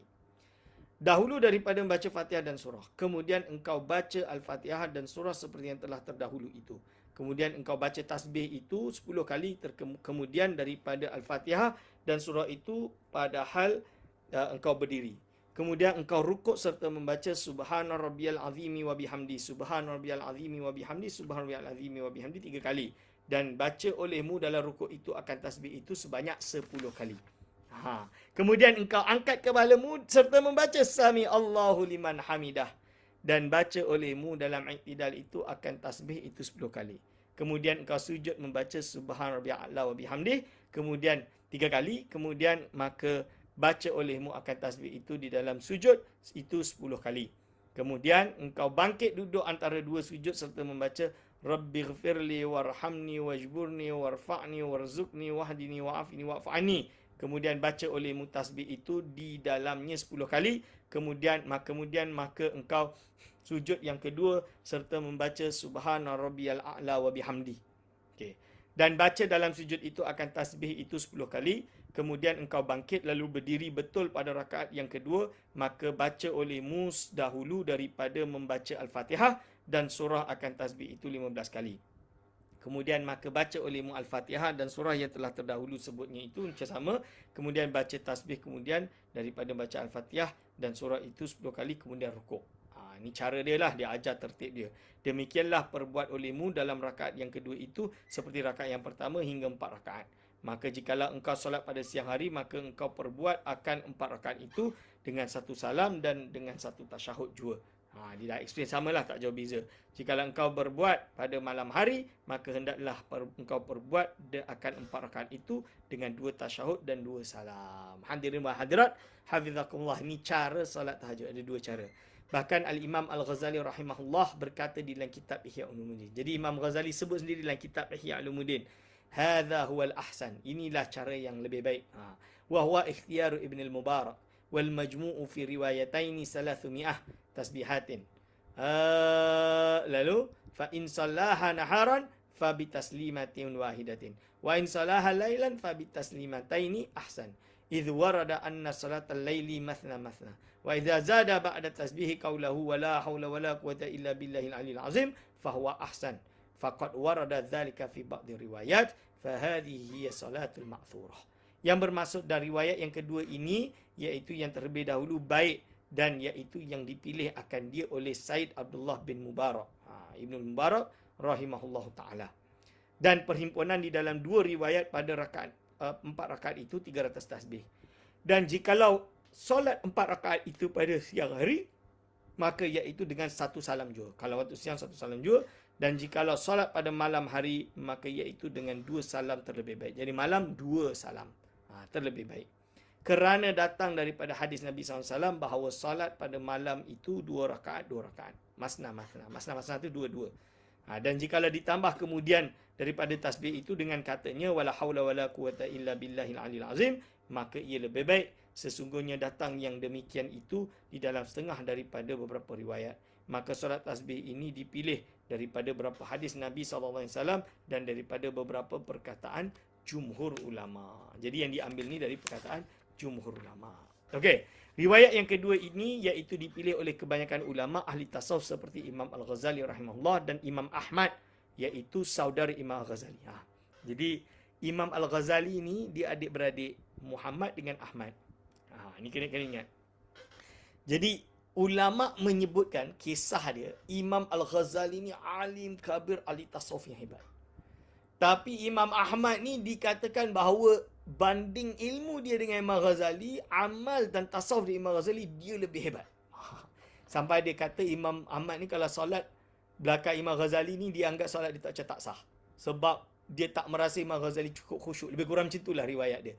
Dahulu daripada membaca Fatihah dan surah. Kemudian engkau baca Al-Fatihah dan surah seperti yang telah terdahulu itu. Kemudian engkau baca tasbih itu 10 kali kemudian daripada Al-Fatihah dan surah itu padahal engkau berdiri. Kemudian engkau rukuk serta membaca subhana rabbiyal azimi wa bihamdi, subhana rabbiyal azimi wa bihamdi, subhana rabbiyal azimi wa bihamdi 3 kali. Dan baca olehmu dalam rukuk itu akan tasbih itu sebanyak 10 kali. Kemudian engkau angkat kepalamu serta membaca Sami Allahu liman hamidah. Dan baca olehmu dalam iktidal itu akan tasbih itu 10 kali. Kemudian engkau sujud membaca Subhan Rabbiyal A'la wa bihamdih. Kemudian 3 kali. Kemudian maka baca olehmu akan tasbih itu di dalam sujud itu 10 kali. Kemudian engkau bangkit duduk antara 2 sujud serta membaca Rabbighfirli warhamni wajburni warfa'ni warzuqni wahdini wa'afini wa'fa'ani. Kemudian baca olehmu tasbih itu di dalamnya 10 kali. Kemudian maka engkau sujud yang kedua serta membaca Subhana Rabbiyal A'la wa bihamdi. Okey. Dan baca dalam sujud itu akan tasbih itu 10 kali. Kemudian engkau bangkit lalu berdiri betul pada rakaat yang kedua. Maka baca olehmu dahulu daripada membaca Al-Fatihah dan surah akan tasbih itu 15 kali. Kemudian maka baca olehmu Al-Fatihah dan surah yang telah terdahulu sebutnya itu macam sama. Kemudian baca tasbih kemudian daripada baca Al-Fatihah dan surah itu 10 kali kemudian rukuk. Ini cara dia lah, dia ajar tertib dia. Demikianlah perbuat olehmu dalam rakaat yang kedua itu seperti rakaat yang pertama hingga 4 rakaat. Maka jikalau engkau solat pada siang hari, maka engkau perbuat akan 4 rakaat itu dengan 1 salam dan dengan 1 tasyahud jua. Dia dah explain samalah, tak jauh beza. Jikalau engkau berbuat pada malam hari, maka hendaklah engkau perbuat akan 4 rakaat itu dengan 2 tasyahud dan 2 salam. Hadirin wa hadirat, hafizakumullah. Ini cara solat tahajud, ada 2 cara. Bahkan Al-Imam Al-Ghazali rahimahullah berkata di dalam kitab Ihya Ulumuddin. Jadi Imam Ghazali sebut sendiri dalam kitab Ihya Ulumuddin, hadza huwal ahsan. Inilah cara yang lebih baik. Wa huwa ikhtiyaru Ibn al-Mubarak wal majmu'u fi riwayataini 300 tasbihatin. Lalu fa in sallaha naharan fa bi taslimatin wahidatin wa in sallaha lailan fa bi taslimataini ahsan. Idh warada anna salatal laili mathna mathna. Wa idza zada ba'da tasbihi qawluhu wa la hawla wa la quwwata illa billahil aliyil azim fa huwa ahsan. Faqad warada dzalika fi ba'd riwayat fa hadhihi hiya salatul ma'thurah. Yang bermaksud dari riwayat yang kedua ini iaitu yang terlebih dahulu baik dan iaitu yang dipilih akan dia oleh Said Abdullah bin Mubarak. Ibn Mubarak rahimahullahu ta'ala. Dan perhimpunan di dalam 2 riwayat pada rakaat 4 rakaat itu 300 tasbih. Dan jikalau solat 4 rakaat itu pada siang hari, maka iaitu dengan 1 salam jua. Kalau waktu siang 1 salam jua. Dan jikalau solat pada malam hari, maka iaitu dengan 2 salam terlebih baik. Jadi malam 2 salam. Terlebih baik. Kerana datang daripada hadis Nabi SAW bahawa solat pada malam itu 2 rakaat, 2 rakaat. Masna-masna. Masna-masna itu 2-2. Dan jikalau ditambah kemudian daripada tasbih itu dengan katanya wala haula wala quwata illa billahil aliyil azim, maka ia lebih baik. Sesungguhnya datang yang demikian itu di dalam setengah daripada beberapa riwayat. Maka solat tasbih ini dipilih daripada beberapa hadis Nabi SAW dan daripada beberapa perkataan jumhur ulama. Jadi yang diambil ni dari perkataan jumhur ulama. Okey. Riwayat yang kedua ini iaitu dipilih oleh kebanyakan ulama ahli tasawuf seperti Imam Al-Ghazali rahimahullah dan Imam Ahmad, iaitu saudara Imam Al-Ghazali. Jadi Imam Al-Ghazali ni dia adik-beradik Muhammad dengan Ahmad. Ini kena ingat. Jadi ulama menyebutkan kisah dia, Imam Al-Ghazali ni alim kabir, ahli tasawuf yang hebat. Tapi Imam Ahmad ni dikatakan bahawa banding ilmu dia dengan Imam Ghazali, amal dan tasawuf di Imam Ghazali, dia lebih hebat. Sampai dia kata Imam Ahmad ni kalau solat belakang Imam Ghazali ni, dia anggap solat dia tak sah. Sebab dia tak merasa Imam Ghazali cukup khusyuk. Lebih kurang macam itulah riwayat dia.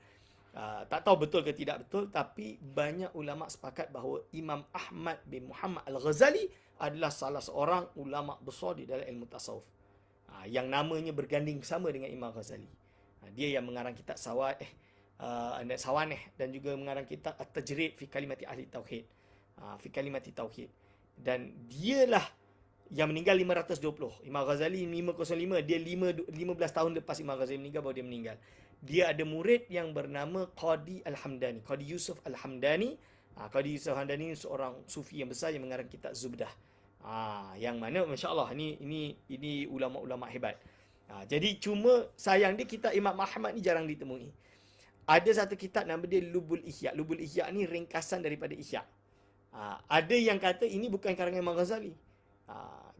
Tak tahu betul ke tidak betul, tapi banyak ulama sepakat bahawa Imam Ahmad bin Muhammad Al-Ghazali adalah salah seorang ulama besar di dalam ilmu tasawuf. Yang namanya berganding sama dengan Imam Ghazali. Dia yang mengarang kitab Sawaneh dan juga mengarang kitab At-Tajrid fi Kalimati Ahli Tauhid. Fi Kalimati Tauhid. Dan dialah yang meninggal 520. Imam Ghazali 505, dia 15 tahun lepas Imam Ghazali meninggal baru dia meninggal. Dia ada murid yang bernama Qadi Al-Hamdani, Qadi Yusuf Al-Hamdani. Qadi Yusuf Al-Hamdani seorang sufi yang besar yang mengarang kitab Zubdah. Yang mana masya-Allah ini ulama-ulama hebat. Jadi cuma sayang dia kitab Imam Ahmad ni jarang ditemui. Ada satu kitab nama dia Lubul Ihya. Lubul Ihya ni ringkasan daripada Ihya. Ada yang kata ini bukan karangan Imam Ghazali.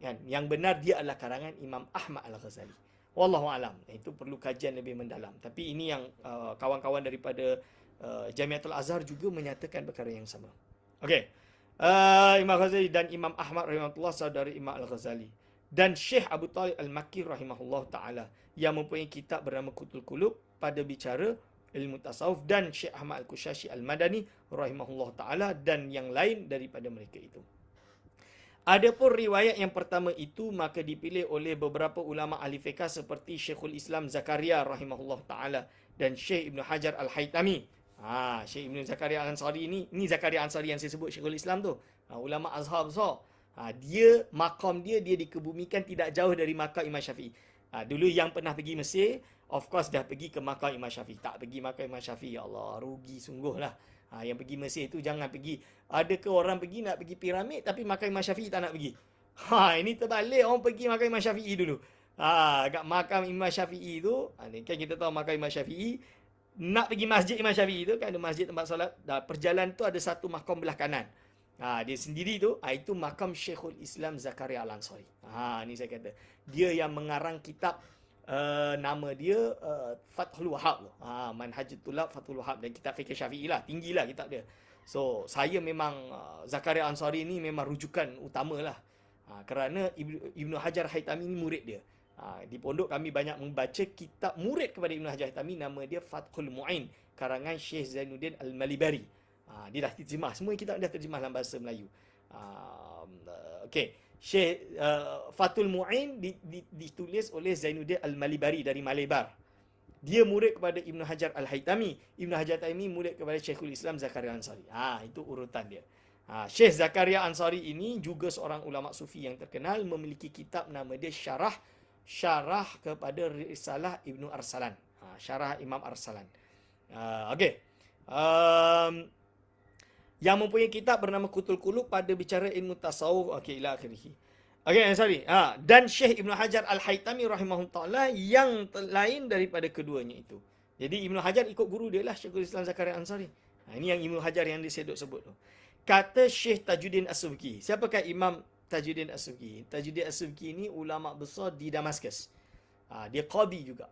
Kan? Yang benar dia adalah karangan Imam Ahmad Al-Ghazali. Wallahu alam. Itu perlu kajian lebih mendalam. Tapi ini yang kawan-kawan daripada Jamiatul Azhar juga menyatakan perkara yang sama. Okey. Imam Ghazali dan Imam Ahmad rahimahullah saudara Imam Al-Ghazali. Dan Syekh Abu Talib Al-Makki rahimahullah ta'ala yang mempunyai kitab bernama Qutul Qulub pada bicara ilmu tasawuf, dan Syekh Ahmad Al-Qushashi Al-Madani rahimahullah ta'ala dan yang lain daripada mereka itu. Adapun riwayat yang pertama itu maka dipilih oleh beberapa ulama ahli fiqh seperti Syekhul Islam Zakaria rahimahullah ta'ala dan Syekh Ibn Hajar Al-Haytami. Syekh Ibn Zakaria Al-Ansari ni Zakaria Ansari yang saya sebut Syekhul Islam tu. Ulama Azhar besar. Dia makam dia dikebumikan tidak jauh dari makam Imam Syafi'i. Dulu yang pernah pergi Mesir, of course dah pergi ke makam Imam Syafi'i. Tak pergi makam Imam Syafi'i, ya Allah, rugi sungguh lah. Yang pergi Mesir tu jangan pergi. Adakah orang pergi nak pergi piramid tapi makam Imam Syafi'i tak nak pergi? Ini terbalik, orang pergi makam Imam Syafi'i dulu. Kat makam Imam Syafi'i tu, ni kan kita tahu makam Imam Syafi'i, nak pergi masjid Imam Syafi'i tu kan ada masjid tempat solat. Perjalanan tu ada satu makam belah kanan. Dia sendiri tu, itu makam Syekhul Islam Zakaria Al-Ansari. Ni saya kata. Dia yang mengarang kitab, nama dia Fathul Wahab. Manhajul Tulab Fathul Wahab. Dan kitab Fiqh Syafi'i lah. Tinggilah kitab dia. So, saya memang, Zakaria Ansari ni memang rujukan utama lah. Kerana Ibnu Hajar Haytami ni murid dia. Di pondok kami banyak membaca kitab murid kepada Ibnu Hajar Haytami. Nama dia Fathul Mu'in. Karangan Syekh Zainuddin Al-Malibari. Dia dah terjemah. Semua kitab dah terjemah dalam bahasa Melayu. Okey. Syekh Fathul Mu'in ditulis oleh Zainuddin Al-Malibari dari Malebar. Dia murid kepada Ibnu Hajar Al-Haytami. Ibnu Hajar Al-Haytami murid kepada Syekhul Islam Zakaria Ansari. Itu urutan dia. Syekh Zakaria Ansari ini juga seorang ulama sufi yang terkenal, memiliki kitab nama dia Syarah kepada Risalah Ibnu Arsalan. Syarah Imam Arsalan. Okey. Yang mempunyai kitab bernama Qutul Qulub pada bicara ilmu tasawuf. Okey, ila akhirih. Okey, sorry. Dan Syekh Ibn Hajar Al-Haytami rahimahullah ta'ala yang lain daripada keduanya itu. Jadi Ibn Hajar ikut guru dia lah, Syekhul Islam Zakaria Ansari. Ini yang Ibn Hajar yang disedok sebut tu. Kata Syekh Tajuddin As-Subki. Siapakah Imam Tajuddin As-Subki. Tajuddin As-Subki ni ulama besar di Damaskus. Dia qadi juga.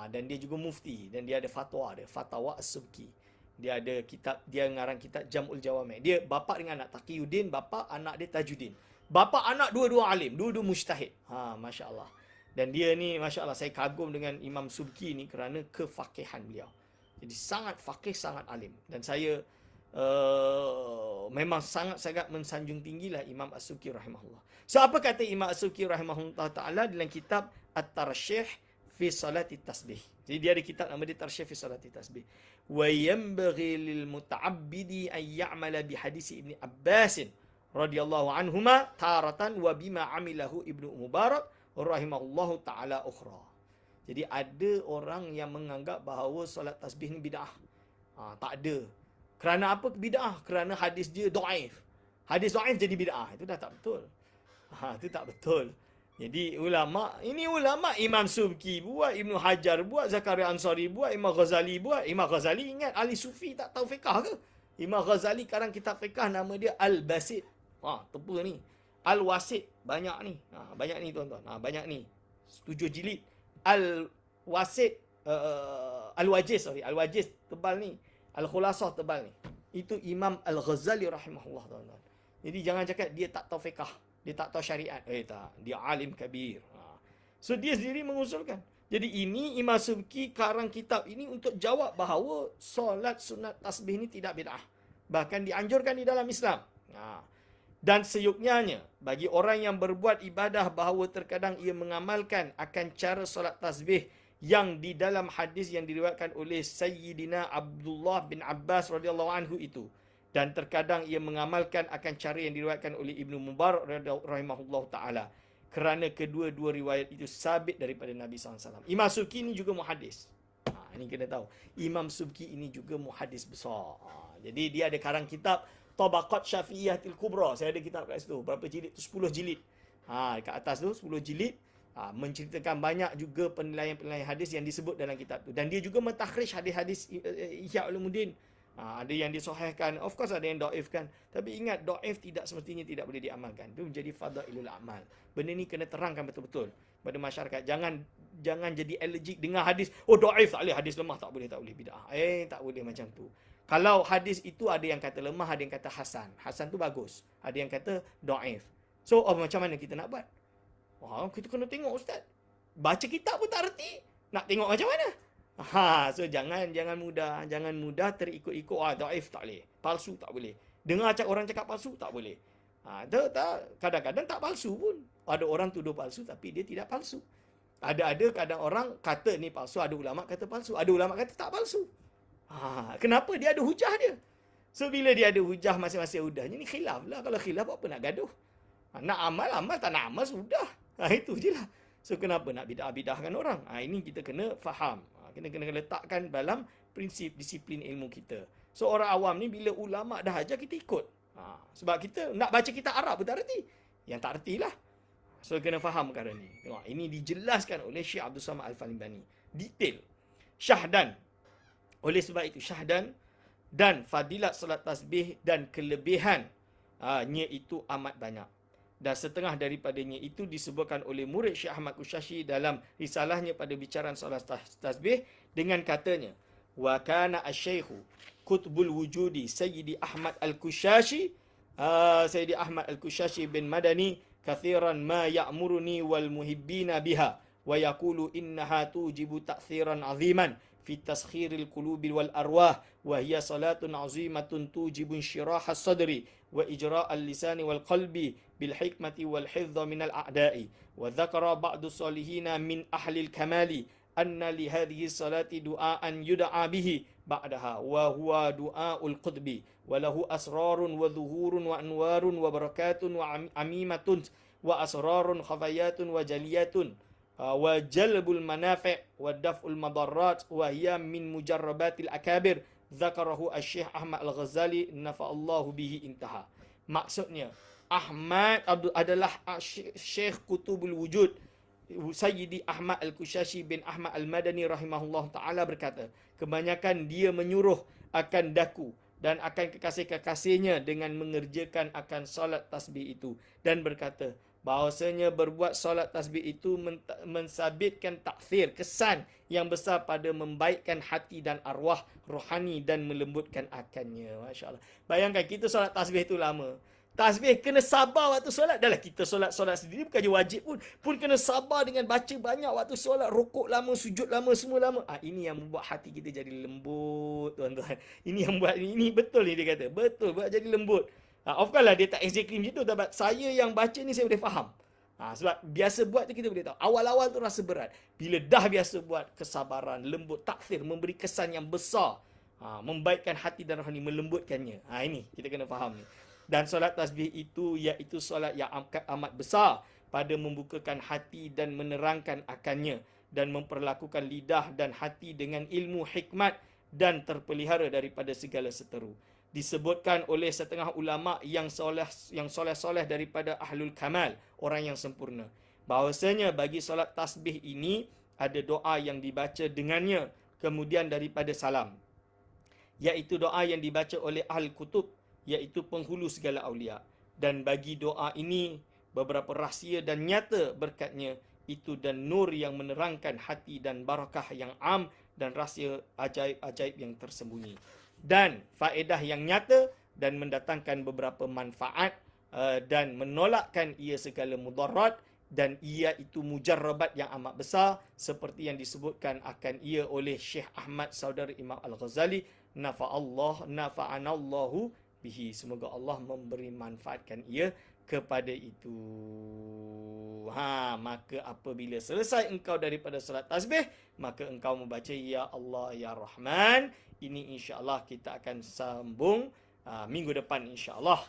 Dan dia juga mufti. Dan dia ada fatwa dia. Fatwa As-Subki. Dia ada kitab, dia ngarang kitab Jam'ul Jawami'. Dia bapa dengan anak. Taqiyuddin, bapa, anak dia Tajuddin. Bapa anak dua-dua alim. Dua-dua mujtahid. Masya Allah. Dan dia ni, Masya Allah, saya kagum dengan Imam Subki ni kerana kefaqihan beliau. Jadi sangat faqih, sangat alim. Dan saya memang sangat-sangat mensanjung tinggilah Imam As-Subki rahimahullah. So, apa kata Imam As-Subki rahimahullah ta'ala dalam kitab At-Tarshih fi Salati Tasbih. Jadi dia ada kitab nama dia Tarshih fi Salati Tasbih. Wa yanbaghi lil muta'abbidi an ya'mala bi hadis Ibn Abbas radhiyallahu anhuma taratan wa bima amilahu Ibnu Mubarak rahimahullahu ta'ala ukhra. Jadi ada orang yang menganggap bahawa solat tasbih ni bid'ah. Tak ada. Kerana apa bid'ah? Kerana hadis dia dhaif. Hadis dhaif jadi bid'ah. Itu dah tak betul. Itu tak betul. Jadi ulama, ini ulama Imam Subki buat, Ibnu Hajar buat, Zakaria Ansari buat, Imam Ghazali buat. Imam Ghazali ingat ahli sufi tak tahu fiqah ke? Imam Ghazali karang kitab fiqah nama dia Al-Basit. Tepa ni. Al-Wasit banyak ni. Banyak ni tuan-tuan. Banyak ni. 7 jilid. Al-Wasit Al-Wajiz, Al-Wajiz tebal ni. Al-Khulasah tebal ni. Itu Imam Al-Ghazali rahimahullah, tuan-tuan. Jadi jangan cakap dia tak tahu fiqah, dia tak tahu syariat. Tak, dia alim kabir. So dia sendiri mengusulkan. Jadi ini Imam Subki karang kitab ini untuk jawab bahawa solat sunat tasbih ni tidak bid'ah. Bahkan dianjurkan di dalam Islam. Dan seyuknyanya bagi orang yang berbuat ibadah bahawa terkadang ia mengamalkan akan cara solat tasbih yang di dalam hadis yang diriwayatkan oleh Sayyidina Abdullah bin Abbas radhiyallahu anhu itu, dan terkadang ia mengamalkan akan cara yang diriwayatkan oleh Ibnu Mubarak rahimahullahu taala, kerana kedua-dua riwayat itu sabit daripada Nabi SAW. Imam Subki ini juga muhadis. Ini kena tahu. Imam Subki ini juga muhadis besar. Jadi dia ada karang kitab Tabaqat Syafi'iyatil Kubra. Saya ada kitab kat situ. Berapa jilid? 10 jilid. Dekat atas tu 10 jilid. Menceritakan banyak juga penilaian-penilaian hadis yang disebut dalam kitab tu. Dan dia juga mentakhrij hadis-hadis Ihya Ulumuddin. Ada yang disahihkan, of course ada yang dhaifkan. Tapi ingat, dhaif tidak semestinya tidak boleh diamalkan. Itu menjadi fadailul amal. Benda ni kena terangkan betul-betul pada masyarakat. Jangan jadi allergic dengan hadis. Dhaif tak boleh, hadis lemah tak boleh bid'ah. Tak boleh macam tu. Kalau hadis itu ada yang kata lemah, ada yang kata hasan. Hasan tu bagus. Ada yang kata dhaif. So, macam mana kita nak buat? Kita kena tengok, ustaz. Baca kitab pun tak reti. Nak tengok macam mana? So jangan mudah terikut-ikut. Dhaif tak boleh. Palsu tak boleh. Dengar orang cakap palsu tak boleh. Kadang-kadang tak palsu pun. Ada orang tuduh palsu tapi dia tidak palsu. Ada kadang orang kata ni palsu, ada ulama kata palsu, ada ulama kata tak palsu. Kenapa? Dia ada hujah dia. So bila dia ada hujah masing-masing hujahnya, ni khilaf lah. Kalau khilaf apa nak gaduh? Nak amal, tak nak amal sudah. Itu je lah. So kenapa nak bidah-bidahkan orang? Ini kita kena faham. Kena letakkan dalam prinsip disiplin ilmu kita. So orang awam ni bila ulama dah ajar kita ikut. Sebab kita nak baca kitab Arab pun tak reti. Yang tak reti lah. So kena faham perkara ni. Tengok, ini dijelaskan oleh Syekh Abdul Samad Al-Falibani. Detail. Syahdan. Oleh sebab itu syahdan dan fadilat solat tasbih dan kelebihannya itu amat banyak. Dan setengah daripadanya itu disebutkan oleh murid Syekh Ahmad Kushashi dalam risalahnya pada bicaraan solat tasbih dengan katanya, wa kana asy-syaikhu qutbul wujudi Sayyidi Ahmad Al-Kushashi Sayyidi Ahmad Al-Kushashi bin Madani kathiran ma ya'muruni wal muhibbina biha wa yaqulu innaha tujibu ta'thiran 'aziman fi taskhiril qulubi wal arwah wa hiya salatun 'azimatun tujibu inshirahas sadri wa ijra'al lisani wal qalbi bil hikmati wal hifdha min al a'da'i wa dzakara ba'du salihina min ahli al kamali anna li hadhihi salati du'aan yud'a bihi ba'daha wa huwa du'aul qutbi wa lahu asrarun wa dhuhurun wa anwarun wa barakatun wa amimatun wa asrarun khafayatun wa jaliyatun wa jalbul manafi' wa daf'ul madarrat wa hiya min mujarrabatil akabir dzakarahu asy-syekh Ahmad Al-Ghazali nafa'allahu bihi intaha. Maksudnya Ahmad adalah Syekh Qutubul Wujud Sayyidi Ahmad Al-Kushashi bin Ahmad Al-Madani rahimahullah ta'ala berkata, kebanyakan dia menyuruh akan daku dan akan kekasih-kekasihnya dengan mengerjakan akan solat tasbih itu, dan berkata bahawasanya berbuat solat tasbih itu mensabitkan taksir, kesan yang besar pada membaikkan hati dan arwah rohani dan melembutkan akannya. Masya Allah. Bayangkan kita solat tasbih itu lama. Tasbih kena sabar waktu solat. Dah lah kita solat sendiri bukan je wajib pun kena sabar dengan baca banyak waktu solat, rukuk lama, sujud lama, semua lama. Ini yang membuat hati kita jadi lembut, tuan-tuan. Ini yang buat, ini betul ni dia kata. Betul buat jadi lembut. Of course lah dia tak exactly macam tu, tapi saya yang baca ni saya boleh faham. Sebab biasa buat tu kita boleh tahu. Awal-awal tu rasa berat. Bila dah biasa buat, kesabaran, lembut, taksir, memberi kesan yang besar. Membaikkan hati dan rohani, melembutkannya. Ini kita kena faham ni. Dan solat tasbih itu iaitu solat yang amat besar pada membukakan hati dan menerangkan akannya, dan memperlakukan lidah dan hati dengan ilmu hikmat dan terpelihara daripada segala seteru. Disebutkan oleh setengah ulama yang soleh daripada ahlul kamal, orang yang sempurna, bahawasanya bagi solat tasbih ini ada doa yang dibaca dengannya kemudian daripada salam, iaitu doa yang dibaca oleh ahli kutub, iaitu penghulu segala awliya. Dan bagi doa ini beberapa rahsia dan nyata berkatnya itu, dan nur yang menerangkan hati, dan barakah yang am, dan rahsia ajaib-ajaib yang tersembunyi, dan faedah yang nyata, dan mendatangkan beberapa manfaat, dan menolakkan ia segala mudarat, dan ia itu mujarrabat yang amat besar, seperti yang disebutkan akan ia oleh Syekh Ahmad saudara Imam Al-Ghazali, nafa'anallahu bihi. Semoga Allah memberi manfaatkan ia kepada itu. Maka apabila selesai engkau daripada solat tasbih, maka engkau membaca Ya Allah Ya Rahman. Ini insya-Allah kita akan sambung minggu depan insya-Allah.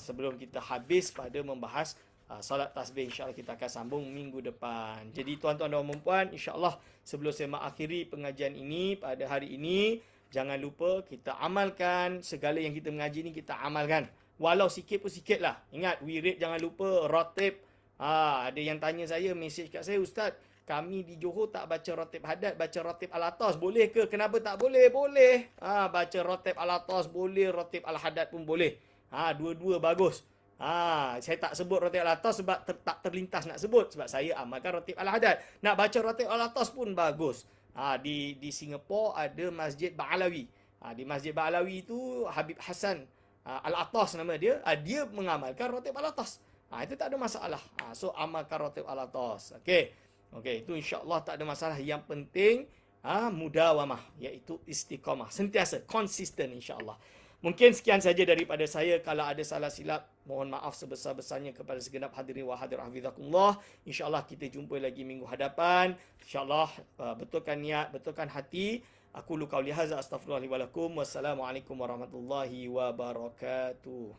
Sebelum kita habis pada membahas solat tasbih, insya-Allah kita akan sambung minggu depan. Jadi tuan-tuan dan puan-puan, insya-Allah sebelum saya mengakhiri pengajian ini pada hari ini, jangan lupa kita amalkan segala yang kita mengaji ni, kita amalkan. Walau sikit pun sikit lah. Ingat, wirid jangan lupa, ratib. Ada yang tanya saya, mesej kat saya, Ustaz, kami di Johor tak baca ratib hadat, baca ratib al-atas. Boleh ke? Kenapa tak boleh? Boleh. Baca ratib al-atas boleh, ratib al-hadat pun boleh. Dua-dua bagus. Saya tak sebut ratib al-atas sebab tak terlintas nak sebut. Sebab saya amalkan ratib al-hadat. Nak baca ratib al-atas pun bagus. Di Singapura ada Masjid Ba'alawi. Di Masjid Ba'alawi itu Habib Hassan Al-Atas nama dia. Dia mengamalkan ratib al-atas. Itu tak ada masalah. So amalkan ratib al-atas. Okey, itu insya-Allah tak ada masalah. Yang penting mudawamah, iaitu istiqamah, sentiasa konsisten insya-Allah. Mungkin sekian saja daripada saya. Kalau ada salah silap, mohon maaf sebesar-besarnya kepada segenap hadirin wa hadirat hafizakumullah. InsyaAllah kita jumpa lagi minggu hadapan. InsyaAllah betulkan niat, betulkan hati. Aku qauli hadza astaghfirullahi wa lakum. Wassalamualaikum warahmatullahi wabarakatuh.